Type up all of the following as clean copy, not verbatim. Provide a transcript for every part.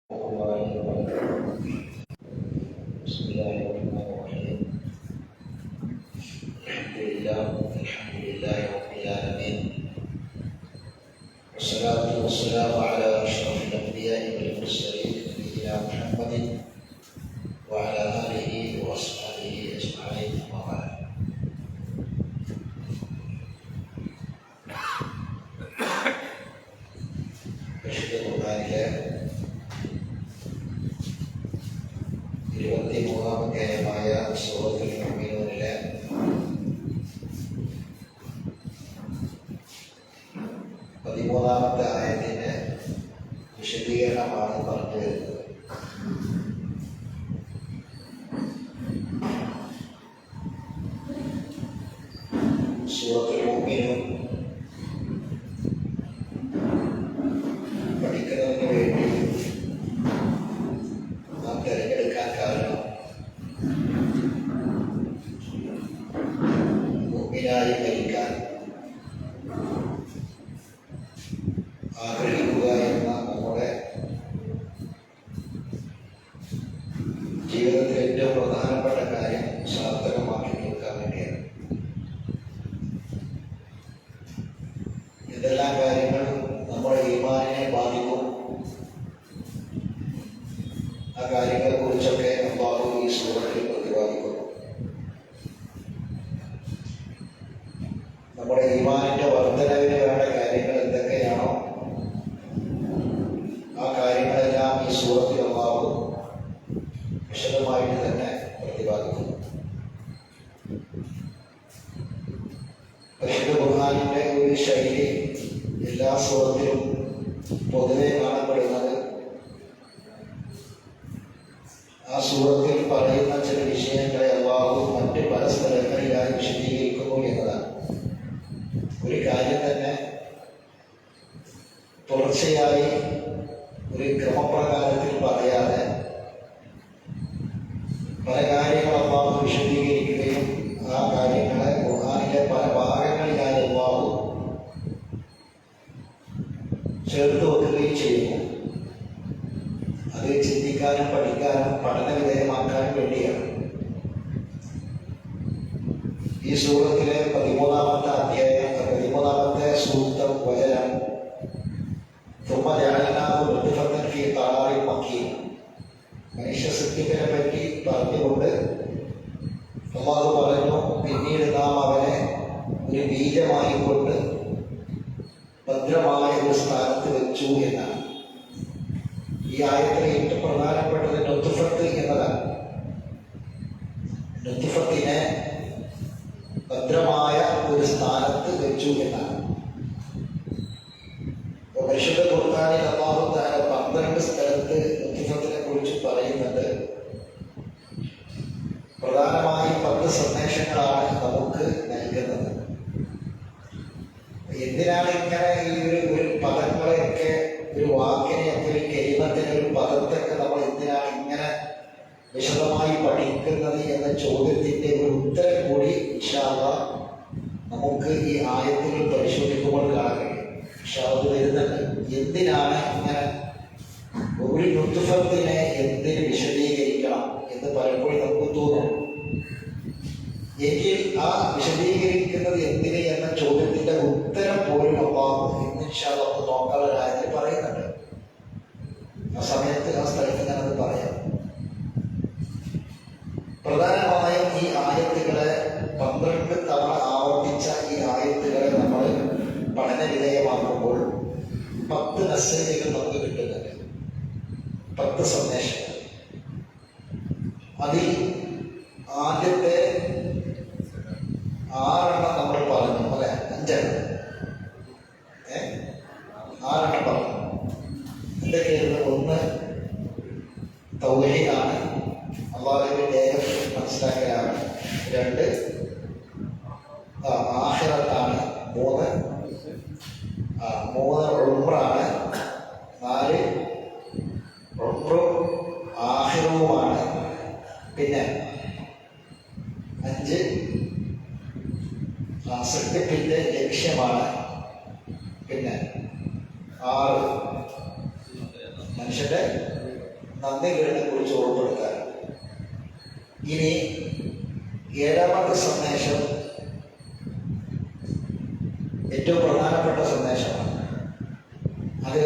بسم الله الرحمن الرحيم. الحمد لله رب العالمين، والصلاة والسلام على أشرف الأنبياء والمرسلين نبينا محمد وعلى آله وأصحابه أجمعين، أما بعد. പരിശുദ്ധ ഖുർആനിലെ 23-ാമത്തെ അധ്യായമായ സൂറത്തുൽ മുഅ്മിനൂനിലെ 13-ാമത്തെ ആയത്തിന്റെ വിശദീകരണമാണ് പറഞ്ഞു വരുന്നത്. സൂറത്തുൽ മുഅ്മിനൂൻ പഠിക്കുന്നതിന് വേണ്ടി നാം തിരഞ്ഞെടുക്കാൻ കാരണം മുഅ്മിനായി മരിക്കാൻ ആഗ്രഹിക്കുക എന്ന നമ്മുടെ ജീവിതത്തിലെ ഏറ്റവും പ്രധാനപ്പെട്ട കാര്യം സാർത്ഥകമാക്കി തീർക്കാൻ വേണ്ടിയാണ്. എന്തെല്ലാം കാര്യങ്ങൾ നമ്മുടെ ഈമാനിനെ ബാധിക്കും, ആ കാര്യങ്ങളെ കുറിച്ചൊക്കെ അല്ലാഹു ഈ സൂറത്തിൽ പ്രതിപാദിക്കുന്നു. നമ്മുടെ ഈമാനിന്റെ വർധനവിന് വേണ്ട കാര്യങ്ങൾ എന്തൊക്കെയാണോ ആ കാര്യങ്ങളെല്ലാം ഈ സൂറത്തിൽ അല്ലാഹു വിശദമായിട്ട് തന്നെ പ്രതിപാദിക്കുന്നു. പരിശുദ്ധ ഖുർആനിന്റെ ഒരു ശൈലി എല്ലാ സൂറത്തിലും പൊതുവെ കാണപ്പെടുന്നത് ആ സൂറത്തിൽ പറയുന്ന ചില വിഷയങ്ങളെ അല്ലാഹു മറ്റ് പല സ്ഥലങ്ങളിലായി വിശദീകരിക്കുന്നു എന്നതാണ്. ഒരു കാര്യം തന്നെ തുടർച്ചയായി ഒരു ക്രമപ്രകാരത്തിൽ പറയാതെ പല കാര്യങ്ങൾ അല്ലാഹു വിശദീകരിക്കുകയും ആ കാര്യങ്ങളെ ഖുർആനിലെ പല ഭാഗങ്ങളിലായി അല്ലാഹു ചേർത്ത് വെക്കുകയും ചെയ്യുന്നു. അത് ചിന്തിക്കാനും പഠിക്കാനും പഠന വിധേയമാക്കാനും വേണ്ടിയാണ്. ഈ സൂറത്തിലെ 13-ാമത്തെ അധ്യായം 13-ാമത്തെ സൂക്തം വചനം ثم جعلناه نطفة في قرار مكين. മനുഷ്യ സൃഷ്ടിപ്പിനെ പറ്റി പറഞ്ഞുകൊണ്ട് അല്ലാഹു പറഞ്ഞു, പിന്നീട് നാം അവനെ ഒരു ബീജമായിക്കൊണ്ട് ഭദ്രമായ ഒരു സ്ഥാനത്ത് വെച്ചു എന്നാണ്. ഈ ആയത്തിലെ ഏറ്റവും പ്രധാനപ്പെട്ടത് നുത്ഫത്ത് എന്നതാണ്. നുത്ഫത്തിനെ ഭദ്രമായ ഒരു സ്ഥാനത്ത് വെച്ചു എന്നാണ്. പരിശുദ്ധ ഖുർആനിൽ അല്ലാഹു തആല 12 സ്ഥലത്ത് നുത്ഫത്തിനെ കുറിച്ച് പറയുന്നുണ്ട്. പ്രധാനമായും 10 സന്ദേശങ്ങളാണ് നമുക്ക് നൽകുന്നത്. എന്തിനാണ് ഇങ്ങനെ ഈ ഒരു പദങ്ങളെയൊക്കെ, ഒരു വാക്കിനെയൊക്കെ, ഒരു കെലിമത്തിനെ, ഒരു പദത്തൊക്കെ നമ്മൾ എന്തിനാണ് ഇങ്ങനെ വിശദമായി പഠിക്കുന്നത് എന്ന ചോദ്യത്തിന്റെ ഒരു ഉത്തരം കൂടി ഇൻഷാ അല്ലാഹ് നമുക്ക് ഈ ആയത്തുകൾ പരിശോധിക്കുമ്പോൾ കാണാൻ കഴിയും. ഇൻഷാ അല്ലാഹ് വരുന്നുണ്ട്. എന്തിനാണ് ഇങ്ങനെ ഒരു നുത്ഫത്തിനെ എന്തിന് വിശദീകരിക്കണം എന്ന് പലപ്പോഴും നമുക്ക് തോന്നും. എങ്കിൽ ആ വിശദീകരിക്കുന്നത് എന്തിന് എന്ന ചോദ്യത്തിന്റെ ഉത്തരം പോലും അല്ലാഹു ഇൻഷാ അല്ലാഹ് നോക്കാനുള്ള കാര്യത്തിൽ പറയുന്നുണ്ട്. ആ സമയത്ത് ആ സ്ഥലത്ത് ഞാനത് പറയാം. പ്രധാനമായും ഈ ആയത്തുകളെ 12 തവണ ആവർത്തിച്ച ഈ ആയത്തുകളെ നമ്മൾ പഠന വിധേയമാക്കുമ്പോൾ 10 മെസ്സേജുകൾ നമുക്ക് കിട്ടുന്നുണ്ട്, 10 സന്ദേശങ്ങൾ. അതിൽ ആദ്യത്തെ 6 നമ്മൾ പറഞ്ഞു, അല്ലെ? 5 6 പറഞ്ഞു. എന്തൊക്കെയായിരുന്നു? 1 തൗഹീദാണ്, അല്ലാഹുവിന്റെ ഏകത്വം മനസ്സിലാക്കലാണ്. 2 ആഖിറത്താണ്. 3 ഉംറയാണ്. 4 ഉംറും ആഖിറവുമാണ്. പിന്നെ 5 സൃഷ്ടിപ്പിന്റെ ലക്ഷ്യമാണ്. പിന്നെ 6 മനുഷ്യന്റെ നന്ദികളെ കുറിച്ച് ഓർമ്മപ്പെടുത്താറുണ്ട്. ഇനി ഏഴാമത്തെ സന്ദേശം ഏറ്റവും പ്രധാനപ്പെട്ട സന്ദേശമാണ്. അത്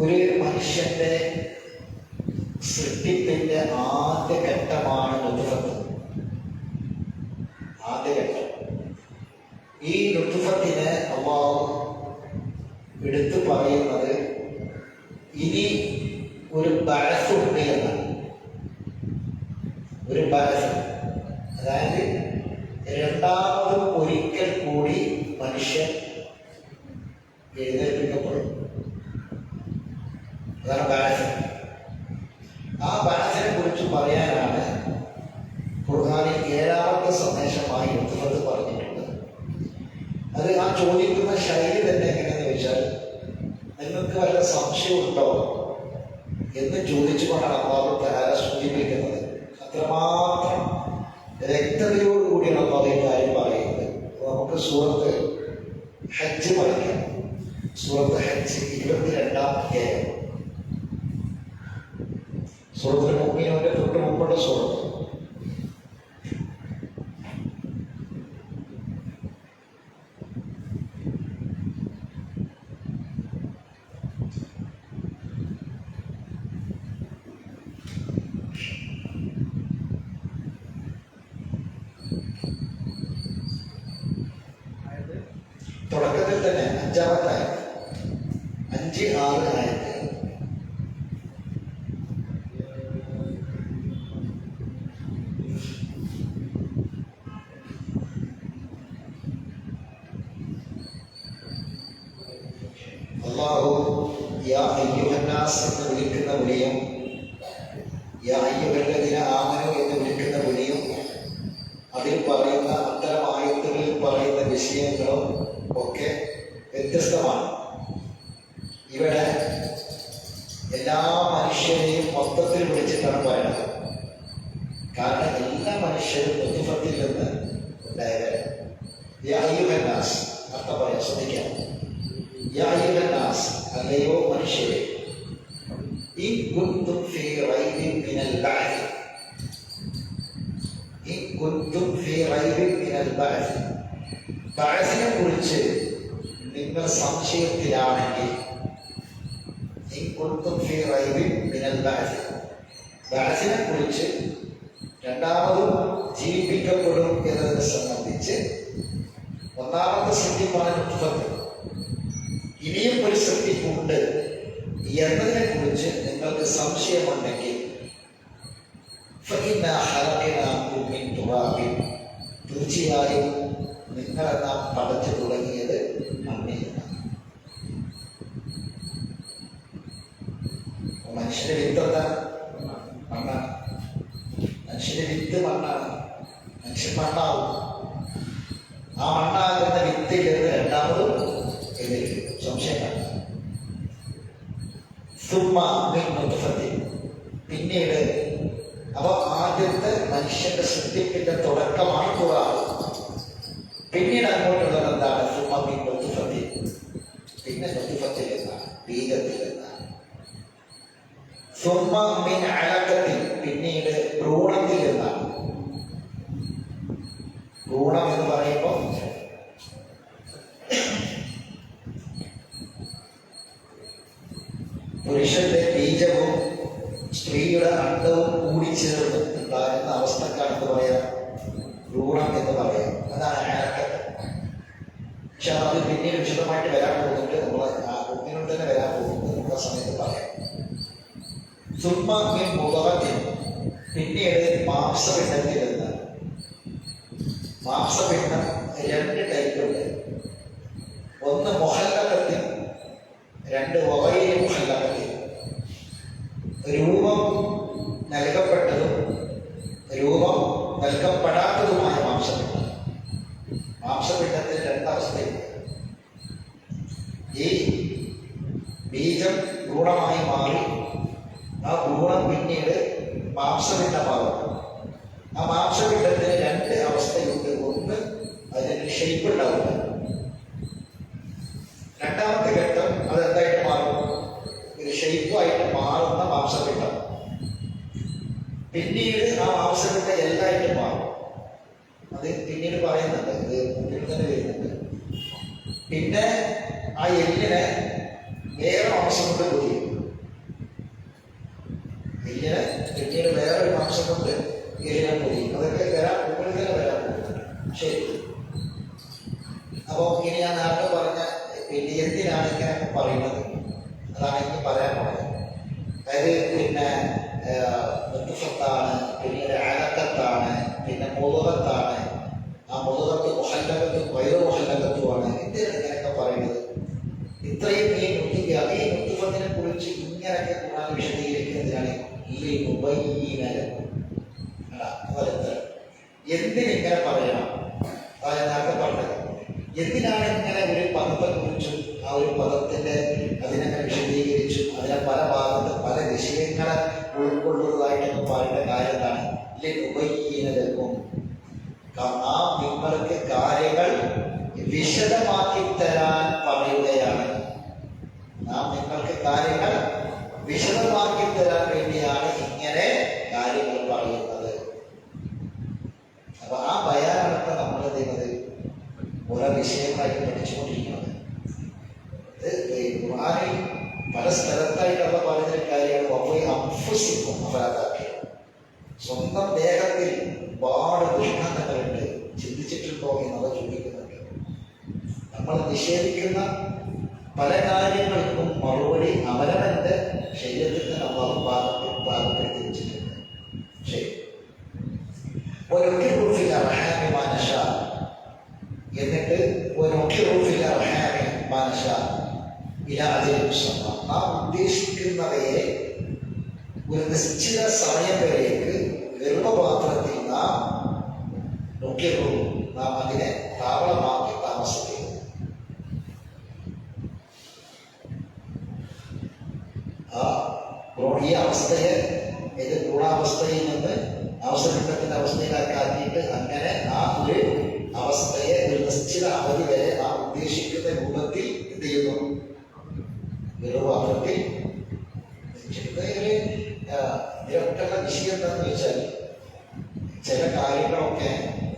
ഒരു മനുഷ്യന്റെ സൃഷ്ടിപ്പിന്റെ ആദ്യ ഘട്ടമാണ് നുത്ഫത്ത്. ആദ്യ ഘട്ടം. ഈ നുത്ഫത്തിനെ അല്ലാഹു എടുത്തു പറയുന്നത് ഇനി ഒരു ബഅസുണ്ട് എന്നാണ്. ഒരു ബഅസ്, അതായത് രണ്ടാമതും ഒരിക്കൽ കൂടി മനുഷ്യൻ എഴുന്നേൽപ്പിക്കപ്പെടും. അതാണ് ബഅസ്. ആ ബഅസിനെ കുറിച്ച് പറയാനാണ് ഖുർആനിൽ ഏഴാമത്തെ സന്ദേശമായി നുത്ഫത്ത് പറഞ്ഞിട്ടുള്ളത്. അത് ആ ചോദിക്കുന്ന ശൈലി തന്നെ എങ്ങനെയെന്ന് വെച്ചാൽ, നിങ്ങൾക്ക് വല്ല സംശയമുണ്ടോ എന്ന് ചോദിച്ചുകൊണ്ടാണ് അല്ലാഹു തആല സൂചിപ്പിക്കുന്നത്. അത്രമാത്രം വ്യക്തതയോടുകൂടിയാണ് അല്ലാഹു ഈ കാര്യം പറയുന്നത്. നമുക്ക് സൂറത്ത് ഹജ്ജ് പഠിക്കാം. സൂറത്ത് ഹജ്ജ് 22-ാം അധ്യായം. സൂറത്തുൽ മുഅ്മിനൂന്റെ തൊട്ട് മുമ്പുള്ള സൂറത്ത്. തുടക്കത്തിൽ തന്നെ 5-ാമത്തെ ആയത്ത്, 5-6 ആയത്ത്. അല്ലാഹു യാ അയ്യുഹന്നാസ് എന്ന് വിളിക്കുന്ന വിളിയും യാ അയ്യുഹല്ലദീന ആമനൂ എന്ന് വിളിക്കുന്ന വിളിയും അതിൽ പറയുന്ന അത്തരം ആയത്തുകളിൽ പറയുന്ന വിഷയങ്ങളും ഒക്കെ വ്യത്യസ്തമാണ്. ഇവിടെ എല്ലാ മനുഷ്യരെയും മൊത്തത്തിൽ വിളിച്ചിട്ടാണ് പറയുന്നത്. കാരണം എല്ലാ മനുഷ്യരും നുത്ഫത്തിൽ നിന്ന് ഉണ്ടായവരാണ്. യാ അയ്യുഹന്നാസ് അർത്ഥം പറയാം, ശ്രദ്ധിക്കാം. യാ അയ്യുഹന്നാസ്, അല്ലയോ മനുഷ്യരെ, ഇൻ കുൻതും ഫീ റൈബിൻ മിനൽ ബഅസ്, ഇൻ കുൻതും ഫീ റൈബിൻ മിനൽ ബഅസ്, ബഅസിനെ കുറിച്ച് നിങ്ങൾ സംശയത്തിലാണെങ്കിൽ, ഇൻ കുൻതും ഫീ റൈബിൻ മിനൽ ബഅസ്, ബഅസിനെ കുറിച്ച് രണ്ടാമതും ജീവിപ്പിക്കപ്പെടും എന്നതിനെ സംബന്ധിച്ച് ഒന്നാമത്തെ സത്യമാണ് നുത്ഫത്ത്. ഇനിയും ഒരു സത്യമുണ്ട് എന്നതിനെ കുറിച്ച് നിങ്ങൾക്ക് സംശയമുണ്ടെങ്കിൽ, ഫഇന്നാ ഖലഖനാകും മിൻ തുറാബിൻ, തീർച്ചയായും നിങ്ങളെ നാം പടച്ചു തുടങ്ങിയത് മണ്ണിൽ നിന്നാണ്. മനുഷ്യന്റെ വിത്ത് എന്താണ്? മണ്ണാണ്. മനുഷ്യന്റെ വിത്ത് മണ്ണാണ്. മനുഷ്യൻ മണ്ണാവും. ആ മണ്ണാകുന്ന വിത്തിൽ നിന്ന് രണ്ടാമതും എഴുന്നേൽക്കും. സംശയമാണ്. പിന്നീട് അപ്പൊ ആദ്യത്തെ മനുഷ്യന്റെ സൃഷ്ടിപ്പിന്റെ തുടക്കമാണ് ഖുർആൻ. പിന്നീട് അങ്ങോട്ടുള്ളത് എന്താണ്? പിന്നെ നുത്ഫത്തിൽ എന്നാണ്, ബീജത്തിൽ എന്നാണ്. പിന്നീട് ഭ്രൂണത്തിൽ എന്നാണ്. ഭ്രൂണം എന്ന് പറയുമ്പോൾ പുരുഷന്റെ ബീജവും സ്ത്രീയുടെ അണ്ടവും കൂടിച്ചേർന്ന് ഉണ്ടാകുന്ന അവസ്ഥക്കാണ് എന്ത് പറയാം? ഭ്രൂണം എന്ന് പറയാം. അതാണ് ആരക്കത്ത്. പക്ഷെ അത് പിന്നീട് വിശദമായിട്ട് വരാൻ പോകുന്നുണ്ട്. നമ്മൾ ആ ഒന്നിനും തന്നെ വരാൻ പോകുന്നത് നമുക്ക് ആ സമയത്ത് പറയാം. മുതറത്തിൽ, പിന്നീട് മാംസപിണ്ഡത്തിൽ നിന്ന്. മാംസപിണ്ഡം 2 ടൈപ്പുണ്ട്. ഒന്ന് മുഹല്ലഖത്തിൽ, 2 വഗൈരി മുഹല്ലഖത്തിൽ. രൂപം നൽകപ്പെട്ടതും രൂപം നൽകപ്പെടാത്തതുമായ മാംസപിണ്ഡം. മാംസപിണ്ഡത്തിന് 2 അവസ്ഥയുണ്ട്. ഈ ബീജം ഭ്രൂണമായി മാറി ആ ഭ്രൂണം പിന്നീട് മാംസപിണ്ഡമാകും. ആ മാംസപിണ്ഡത്തിന് 2 അവസ്ഥയുണ്ട്. ഒന്ന്, അതിന് ഷേപ്പ് ഉണ്ടാവില്ല. രണ്ടാമത്തെ ഘട്ടം അതെന്തായിട്ട് മാറും? ഒരു ഷേപ്പായിട്ട് മാറും. മാറുന്ന മാംസപിണ്ഡം. പിന്നീട് ആ മാംസപിണ്ഡം എല്ലായിട്ടും മാറും. അത് പിന്നീട് പറയുന്നുണ്ട്, ഇത് മുമ്പിൽ തന്നെ വരുന്നുണ്ട്. പിന്നെ ആ എല്ലിനെ വേറെ മാംസം കൊണ്ട് പൊതിയും. എല്ലിനെ പിന്നീട് വേറൊരു മാംസം കൊണ്ട് എല്ലിനെ പൊതിയും. അതൊക്കെ മുമ്പിൽ തന്നെ വരാൻ പോകുന്നുണ്ട്. ശരി. അപ്പോൾ ഇനി ഞാൻ നേരത്തെ പറഞ്ഞ പിന്നെ എന്തിനാണ് ഇങ്ങനെ പറയുന്നത്, അതാണ് എനിക്ക് പറയാൻ പോയത്. അതായത് പിന്നെ മുത്തുഫത്താണ്, പിന്നീട് അലക്കത്താണ്, പിന്നെ മുളുകത്താണ്. ആ മുളുകത്ത് മുഹല്ലകത്തും വൈറു മുഹല്ലകത്തുമാണ്. എന്തിനാണ് ഇങ്ങനെയൊക്കെ പറയുന്നത്? ഇത്രയും ഈ മുത്തുഫത്തിനെ കുറിച്ച് ഇങ്ങനെയൊക്കെ ഖുർആൻ വിശദീകരിക്കുന്നതിനാണ് എന്തിനിങ്ങനെ പറയണം? അതായത് നേരത്തെ പറഞ്ഞത് എന്തിനാണ് ഇങ്ങനെ ഒരു പദത്തെ കുറിച്ചും ആ ഒരു പദത്തിന്റെ അതിനൊക്കെ വിശദീകരിച്ചും അതിനെ പല ഭാഗത്ത് പല വിഷയങ്ങളെ ഉൾക്കൊള്ളുന്നതായിട്ടൊക്കെ പറയേണ്ട കാര്യം എന്താണ്? ഉപയ്യീനലക്കും നാം നിങ്ങൾക്ക് കാര്യങ്ങൾ വിശദമാക്കി തരാൻ പറയുകയാണ്. നാം നിങ്ങൾക്ക് കാര്യങ്ങൾ വിശദമാക്കി തരാൻ വേണ്ടിയാണ് ഇങ്ങനെ കാര്യങ്ങൾ പറയുന്നത്. അപ്പൊ ആ ബയാനൊക്കെ നമ്മൾ ചെയ്യുന്നത് ഓരോ വിഷയങ്ങളായിട്ട് പഠിച്ചുകൊണ്ടിരിക്കുന്നത്. ഖുർആനിൽ പല സ്ഥലത്തായിട്ടുള്ള പറയുന്ന കാര്യമാണ് അപരാധാക്കൾ. സ്വന്തം ദേഹത്തിൽ ഒരുപാട് ദുഷ്കന്ധങ്ങളുണ്ട്, ചിന്തിച്ചിട്ടുണ്ടോ എന്നത് ചോദിക്കുന്നുണ്ട്. നമ്മൾ നിഷേധിക്കുന്ന പല കാര്യങ്ങൾക്കും മറുപടി അവനവന്റെ ശരീരത്തിൽ നിന്ന് നമ്മൾ ഭാഗപ്പെടുത്തി വെച്ചിട്ടുണ്ട്. ശരി. എന്നിട്ട് നാം ഉദ്ദേശിക്കുന്നവയെ ഒരു നിശ്ചിത സമയം വരേക്ക് ഗർഭപാത്രത്തിൽ നാം അതിനെ താവളമാക്കി താമസിക്കുന്നു. ഈ അവസ്ഥയെ ഇത് ഗുണാവസ്ഥയിൽ നിന്ന് അവസരത്തിന്റെ അവസ്ഥയിലേക്ക് ആക്കിയിട്ട് അങ്ങനെ ആ ഒരു അവസ്ഥയെ ഒരു നിശ്ചിത അവധി വരെ നാം ഉദ്ദേശിക്കുന്ന രൂപത്തിൽ എന്ത് ചെയ്യുന്നു? ഗർഭപാത്രത്തിൽ ഇതിലൊക്കെയുള്ള വിഷയം എന്താണെന്ന് വെച്ചാൽ ചില കാര്യങ്ങളൊക്കെ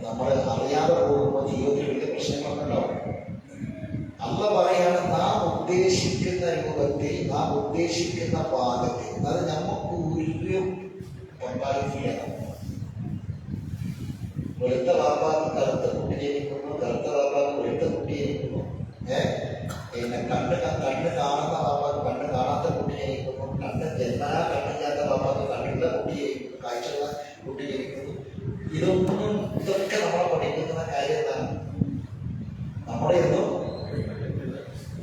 നമ്മൾ അറിയാതെ പോകുമ്പോൾ ജീവിതത്തിൽ വലിയ പ്രശ്നങ്ങളൊക്കെ ഉണ്ടാവും. അള്ള പറയാണ് നാം ഉദ്ദേശിക്കുന്ന രൂപത്തിൽ നാം ഉദ്ദേശിക്കുന്ന പാകത്തിൽ. അത് നമുക്ക് ഒരു പങ്കാളിത്തില്ല. വെളുത്ത വാപ്പാക്ക് കറുത്ത കുട്ടി ജനിക്കുന്നു, കറുത്ത വാപ്പാക്ക് വെളുത്ത കുട്ടി ജനിക്കുന്നു. പിന്നെ കണ്ണ് കാണുന്ന വാപ്പാക്ക് കണ്ണ് കാണാത്ത കുട്ടി ജനിക്കുന്നു. കണ്ണില്ലാത്ത വാപ്പാക്ക് കണ്ണുള്ള കുട്ടി ജനിക്കുന്നു, കാഴ്ചയുള്ള കുട്ടി ജനിക്കുന്നു. ഇതൊക്കെ നമ്മളെ പഠിക്കുന്ന കാര്യം എന്താണ്? നമ്മുടെ ഒന്നും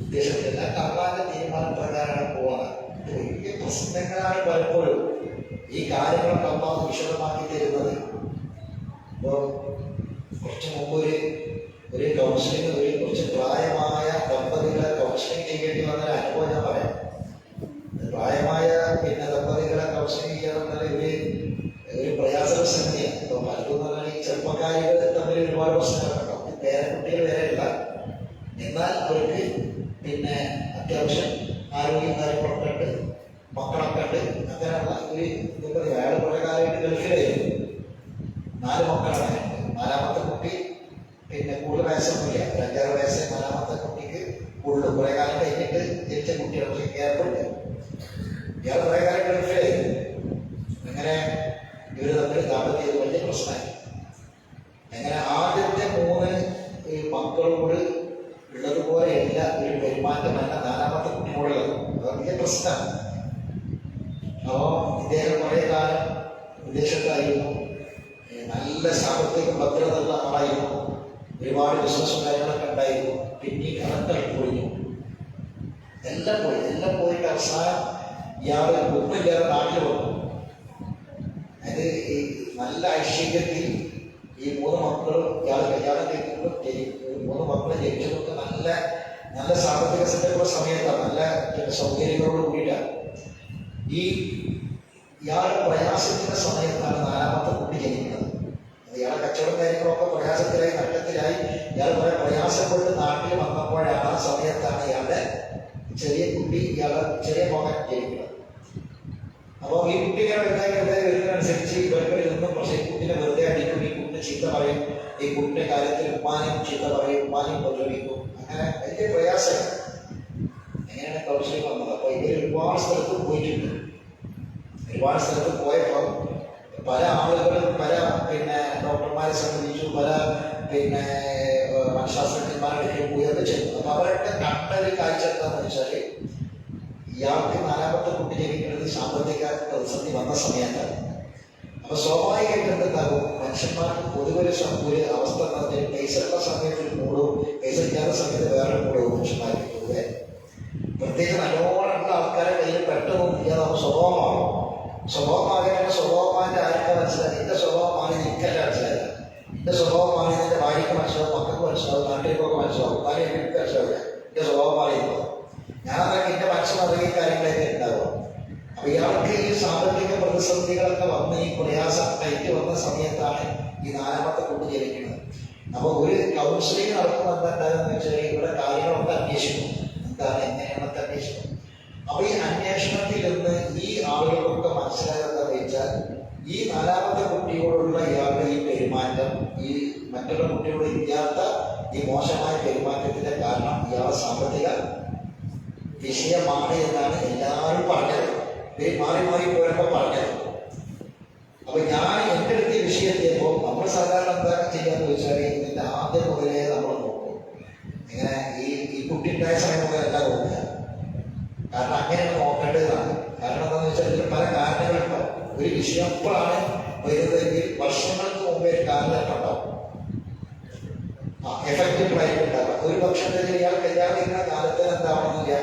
ഉദ്ദേശത്തില്ല, അള്ളാന്റെ തീരുമാനപ്രകാരമാണ് പോകുന്നത്. വലിയ പ്രശ്നങ്ങളാണ് പലപ്പോഴും ഈ കാര്യങ്ങളൊക്കെ അള്ളാഹ് വിശദമാക്കി തരുന്നത്. ഇപ്പോൾ കുറച്ച് മുമ്പ് ഒരു കൗൺസിലിംഗ് കുറച്ച് പ്രായമായ ദമ്പതികളെ കൗൺസിലിംഗ് ചെയ്യേണ്ടി വന്നൊരു അനുഭവം ഞാൻ പറയാം. പ്രായമായ ദമ്പതികളെ കൗൺസിലിംഗ് ചെയ്യാൻ ഒരു പ്രയാസ സംഖ്യയാണ്. ഇപ്പോൾ പലരും പറഞ്ഞാൽ ഈ ചെറുപ്പക്കാരികൾ തമ്മിൽ ഒരുപാട് പ്രശ്നങ്ങളുണ്ടാവും. പേരക്കുട്ടികൾ വരെയല്ല, എന്നാൽ അവർക്ക് അത്യാവശ്യം ആരോഗ്യം കാര്യങ്ങളൊക്കെ ഉണ്ട്, മക്കളൊക്കെ ഉണ്ട്. അങ്ങനെയുള്ള ഒരു അയാൾ കുറെ കാലമായിട്ട് ഗൾഫിലായിരുന്നു. 4 മക്കളാണ്. 4ാമത്തെ കുട്ടി കൂടുതൽ വയസ്സൊന്നുമില്ല, 5-6 വയസ്സ് 4ാമത്തെ കുട്ടിക്ക് കൂടുതൽ. കുറെ കാലം കഴിഞ്ഞിട്ട് ജനിച്ച കുട്ടികൾക്ക് കേൾപ്പില്ല. ഇയാൾ കുറെ കാലം ഗൾഫിലായിരുന്നു. അങ്ങനെ ഇവർ തമ്മിൽ ദാമ്പത്യം വലിയ പ്രശ്നമായി. അങ്ങനെ ആദ്യത്തെ 3 മക്കളോട് ഉള്ളതുപോലെയല്ല ഒരു പെരുമാറ്റമല്ല 4ാമത്തെ കുട്ടിയോടുള്ളത്. അത് വലിയ പ്രശ്നമാണ്. അപ്പോൾ ഇദ്ദേഹം കുറേ കാലം വിദേശത്തായിരുന്നു, നല്ല സാമ്പത്തിക ഭദ്രത ഉള്ള ആളായിരുന്നു, ഒരുപാട് ബിസിനസ്സും കാര്യങ്ങളൊക്കെ ഉണ്ടായിരുന്നു. പിന്നീട് അതൊക്കെ പൊളിഞ്ഞു, എല്ലാം പോയിട്ട് അവസാനം ഇയാൾ ഒന്നുമില്ലാതെ നാട്ടിൽ വന്നു. അത് ഈ നല്ല ഐശ്വര്യത്തിൽ ഈ 3 മക്കളും ഇയാൾ കല്യാണം കഴിക്കുമ്പോൾ 3 മക്കളും ജനിച്ചതൊക്കെ നല്ല സാമ്പത്തിക സെറ്റപ്പുള്ള സമയത്താണ്, നല്ല സൗകര്യങ്ങളോട് കൂടിയിട്ടാണ്. ഇയാൾ പ്രയാസത്തിന്റെ സമയത്താണ് 4ാമത്തെ കുട്ടി ജനിക്കുന്നത്. ഇയാളെ കച്ചവടം കാര്യങ്ങളൊക്കെ പ്രയാസത്തിലായി, നഷ്ടത്തിലായി. ഇയാൾ കുറെ പ്രയാസപ്പെട്ട് നാട്ടിൽ വന്നപ്പോഴാണ് ആ സമയത്താണ് ഇയാളുടെ ചെറിയ കുട്ടി, ഇയാളുടെ ചെറിയ മകൻ ജനിക്കുന്നത്. അപ്പോൾ ഈ കുട്ടി ഇങ്ങനെ വെറുതെ വരുന്നതനുസരിച്ച് ഇവർക്ക് നിന്നും പക്ഷേ ഈ കുട്ടിനെ വെറുതെ അടിക്കും, ഈ കുട്ടിനെ ചീത്ത പറയും, ഈ കുട്ടിന്റെ കാര്യത്തിൽ ഉമ്മാനും ചീത്ത പറയും, ഉമ്മാനും ഉപദ്രവിക്കും. അങ്ങനെ വലിയ പ്രയാസമാണ്. എങ്ങനെയാണ് കൗൺസിലിംഗ് വന്നത്? അപ്പോൾ ഇവർ ഒരുപാട് സ്ഥലത്ത് പോയിട്ടുണ്ട്. ഒരുപാട് സ്ഥലത്ത് പോയപ്പോൾ പല ആളുകളും പല ഡോക്ടർമാരെ സംബന്ധിച്ചു, പല മനഃശാസ്ത്രജ്ഞന്മാരുടെ പോയൊക്കെ ചെയ്തു. അപ്പൊ അവരൊക്കെ കണ്ടൊരു കാഴ്ച എന്താണെന്ന് വെച്ചാൽ ഇയാൾക്ക് 4ാമത്തെ കുട്ടി ജനിക്കുന്നത് സാമ്പത്തിക പ്രതിസന്ധി വന്ന സമയത്താണ്. അപ്പൊ സ്വാഭാവികമായിട്ട് എന്താകും, മനുഷ്യന്മാർക്ക് പൊതുവൊരു അവസ്ഥ എന്ന് പറഞ്ഞാൽ പൈസ ഉള്ള സമയത്ത് ഒരു മൂടവും പൈസ ഇല്ലാത്ത സമയത്ത് വേറൊരു മൂടവും മനുഷ്യന്മാർക്ക് പൊതുവെ പ്രത്യേകിച്ച് നല്ലോണമുള്ള ആൾക്കാരെ കയ്യിൽ പെട്ടെന്ന് ഇല്ലാതാവും, സ്വഭാവമാകും. സ്വഭാവമാകാനുള്ള സ്വഭാവമാൻ്റെ ആർക്കാ മനസ്സിലായി? എന്റെ സ്വഭാവമാണ് എനിക്കല്ല മനസ്സിലായില്ല. എന്റെ സ്വഭാവമാണ് എന്റെ ഭാര്യയ്ക്ക് മനസ്സിലാവും, മക്കൾക്ക് മനസ്സിലാവും, നാട്ടിലേക്കൊക്കെ മനസ്സിലാവും, കാര്യം എനിക്ക് മനസ്സിലാവില്ല. എന്റെ സ്വഭാവമാണ് ഇപ്പോൾ ഞാനതൊക്കെ എന്റെ മനസ്സിലറിയ കാര്യങ്ങളൊക്കെ ഉണ്ടാവുക. അപ്പൊ ഇയാൾക്ക് ഈ സാമ്പത്തിക പ്രതിസന്ധികളൊക്കെ വന്ന് ഈ പ്രയാസം ടൈറ്റ് വന്ന സമയത്താണ് ഈ 4ാമത്തെ കുട്ടി ജനിക്കുന്നത്. അപ്പൊ ഒരു കൗൺസിലിംഗ് നടക്കുമ്പോൾ എന്താണെന്ന് വെച്ചാൽ ഇവിടെ കാര്യങ്ങളൊക്കെ അന്വേഷിക്കും, എന്താണ് എങ്ങനെയാണെന്നൊക്കെ അന്വേഷിക്കും. അപ്പൊ ഈ അന്വേഷണത്തിൽ നിന്ന് ഈ ആളുകൾക്കൊക്കെ മനസ്സിലായതെന്ന് വെച്ചാൽ ഈ 4ാമത്തെ കുട്ടിയോടുള്ള ഇയാളുടെ ഈ പെരുമാറ്റം, ഈ മറ്റുള്ള കുട്ടിയോട് ഇല്ലാത്ത ഈ മോശമായ പെരുമാറ്റത്തിന്റെ കാരണം ഇയാളെ സാമ്പത്തിക വിഷയമാണ് എന്നാണ് എല്ലാവരും പറഞ്ഞത്. മാറി മാറി പോയപ്പോൾ പറഞ്ഞത്. അപ്പൊ ഞാൻ എൻ്റെ അടുത്ത് ഈ വിഷയത്തിയപ്പോൾ നമ്മൾ സാധാരണ എന്താ ചെയ്യാന്ന് വെച്ചാൽ ഇതിന്റെ ആദ്യം മുതലേ നമ്മൾ നോക്കും. ഇങ്ങനെ ഈ കുട്ടി ഉണ്ടായ സമയം മുതലല്ല നോക്കുക. കാരണം അങ്ങനെയാണ് നോക്കേണ്ടതാണ്. കാരണം എന്താണെന്ന് വെച്ചാൽ ഇതിന് പല കാരണങ്ങളുണ്ടാവും. ഒരു വിഷയം എപ്പോഴാണ് വരുന്നതെങ്കിൽ വർഷങ്ങൾക്ക് മുമ്പേ ഒരു കാരണങ്ങളുണ്ടാവും, എഫക്റ്റീവ് ആയിട്ട് ഉണ്ടാകാം. ഒരു പക്ഷേ ഇയാൾ കല്യാണം ചെയ്യുന്ന കാലത്ത് എന്താവണമെന്നില്ല,